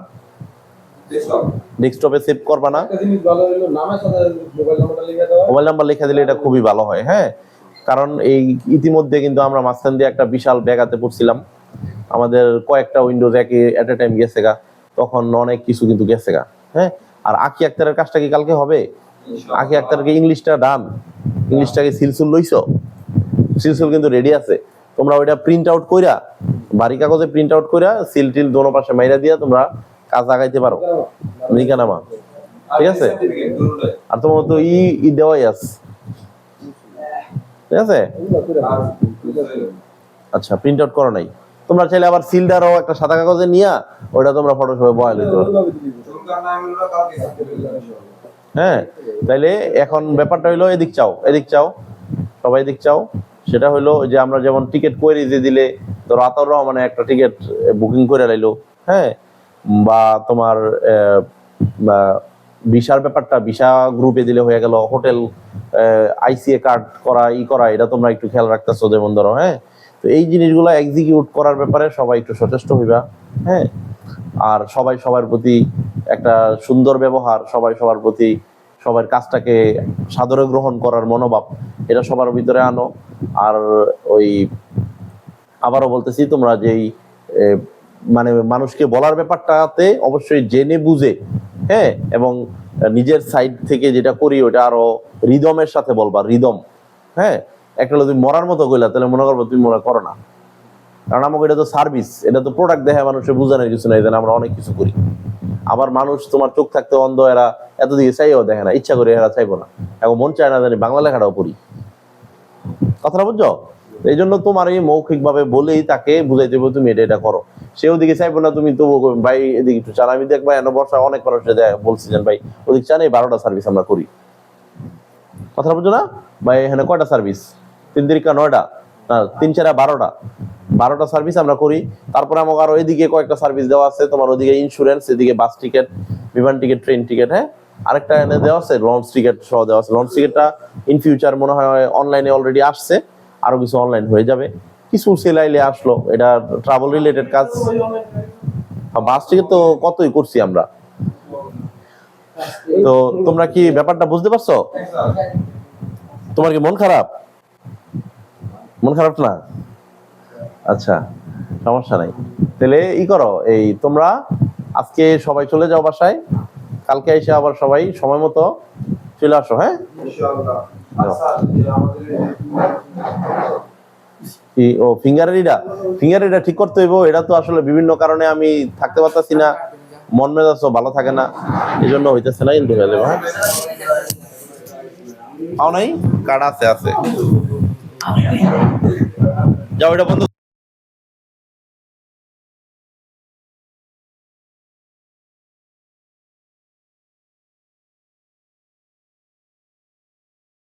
ডেস্কটপে সেভ করবা না। একটা জিনিস ভালো হলো নামের সাথে মোবাইল নাম্বারটা লিখে দেওয়া। মোবাইল নাম্বার লিখে দিলে এটা খুবই ভালো হয়। হ্যাঁ, কারণ এই ইতিমধ্যে কিন্তু আমরা মাঝখান দিয়ে একটা বিশাল ব্যাঘাতে পড়ছিলাম, আমাদের কয়েকটা উইন্ডোজ একই এট এ টাইম গেছে গা, তখন অনেক কিছু কিন্তু গেছে গা। হ্যাঁ, আর আখি আক্তারের কাজটা কি কালকে হবে? আখি আক্তারকে ইংলিশটা ডান, ইংলিশটাকে সিলসুল লইছো, সিলসুল কিন্তু রেডি আছে। তোমরা ওইটা প্রিন্ট আউট কইরা, বাড়ি কাগজে প্রিন্ট আউট কইরা সিল টিল দোনো পাশে মাইরা দিয়া তোমরা কাজ আগাইতে পারো। নিকানামা, ঠিক আছে? আর তোমার তো দেওয়াই আছে, ঠিক আছে? আচ্ছা, প্রিন্ট আউট করো নাই? তোমরা চাইলে আবার সিলটারও একটা সাদা কাগজে নিয়া ওইটা তোমরা ফটোশপে বয়াল দিতে পারো। হ্যাঁ, তাইলে এখন ব্যাপারটা হইলো এদিক চাও সবাই এদিক চাও। সেটা হইলো যে আমরা যেমন টিকিট কোয়েরি যে দিলে, ধরো আতাউর রহমানে একটা টিকিট বুকিং করে লাইলো, হ্যাঁ, বা তোমার ভিসার ব্যাপারটা ভিসা গ্রুপে দিলে হয়ে গেল। হোটেল ICA কার্ড করা এটা তোমরা একটু খেয়াল রাখতেছো, যেমন ধরো। হ্যাঁ, তো এই জিনিসগুলো এক্সিকিউট করার ব্যাপারে সবাই একটু সচেষ্ট হইবা। হ্যাঁ, আর সবাই সবার প্রতি একটা সুন্দর ব্যবহার, সবাই সবার প্রতি সবার কাজটাকে সাদরে গ্রহণ করার মনোভাব, এটা সবার ভিতরে আনো। আর ওই আবারও বলতেছি, তোমরা যেই মানে মানুষকে বলার ব্যাপারটাতে অবশ্যই জেনে বুঝে, হ্যাঁ, এবং নিজের সাইড থেকে যেটা করি ওটা আরো রিদমের সাথে বলবা, রিদম। হ্যাঁ, একটা তুমি মরার মতো কইলা, তাহলে মনে করবো তুমি মনে করো না, কারণ আমাকে এটা তো সার্ভিস, এটা তো প্রোডাক্ট দেখে মানুষের বোঝানোর কিছু নাই, আমরা অনেক কিছু করি। আবার মানুষ তোমার চোখ থাকতে অন্ধ, এরা এতদিকে চাইও দেখে না, ইচ্ছা করে এরা চাইবো না। এখন মন চায় না জানি বাংলা লেখাটাও পড়ি। কথাটা বুঝছো? এই জন্য তোমার এই মৌখিক ভাবে বলেই তাকে বুঝাই দেবো তুমি এটা এটা করো। সে ওদিকে চাইবো না, তুমি তো ভাই এদিকে একটু চান, আমি দেখবো এনে বর্ষা অনেক মানুষ বলছি যে ভাই ওদিকে চান এই 12টা সার্ভিস আমরা করি, কথা বুঝো না ভাই? এখানে কয়টা সার্ভিস? 3 3 9টা, 3 4 12টা সার্ভিস আমরা করি। তারপরে আমাকে আরো এদিকে কয়েকটা সার্ভিস দেওয়া আছে, তোমার ওদিকে ইন্স্যুরেন্স, এদিকে বাস টিকিট, বিমান টিকিট, ট্রেন টিকিট, হ্যাঁ আরেকটা এনে দেওয়া আছে লঞ্চ টিকিট সহ দেওয়া আছে। লঞ্চ টিকিটটা ইন ফিউচার মনে হয় অনলাইনে অলরেডি আসছে, আরো কিছু অনলাইন হয়ে যাবে, কিছু সেলাইলে আসলো, এটা ট্রাভেল রিলেটেড কাজ। বাস টিকিট তো কতই করছি আমরা। তো তোমরা কি ব্যাপারটা বুঝতে পারছো? তোমার কি মন খারাপ? মন খারাপ না? আচ্ছা, সমস্যা নাই। তাহলে ই করো, এই তোমরা আজকে সবাই চলে যাও বাসায়, কালকে এসে আবার সবাই সময় মতো চলে আসো, হ্যাঁ? ইনশাআল্লাহ। আচ্ছা, কি ও ফিঙ্গার ঠিক করতে হইব। এটা তো আসলে বিভিন্ন কারণে আমি থাকতে পারতাছি না, মন মেজাজও ভালো থাকে না, এই জন্য হইতেছে না। কিন্তু হয়ে যাবে, হ্যাঁ? পাও নাই? কার্ড আছে, যাও এটা বন্ধ।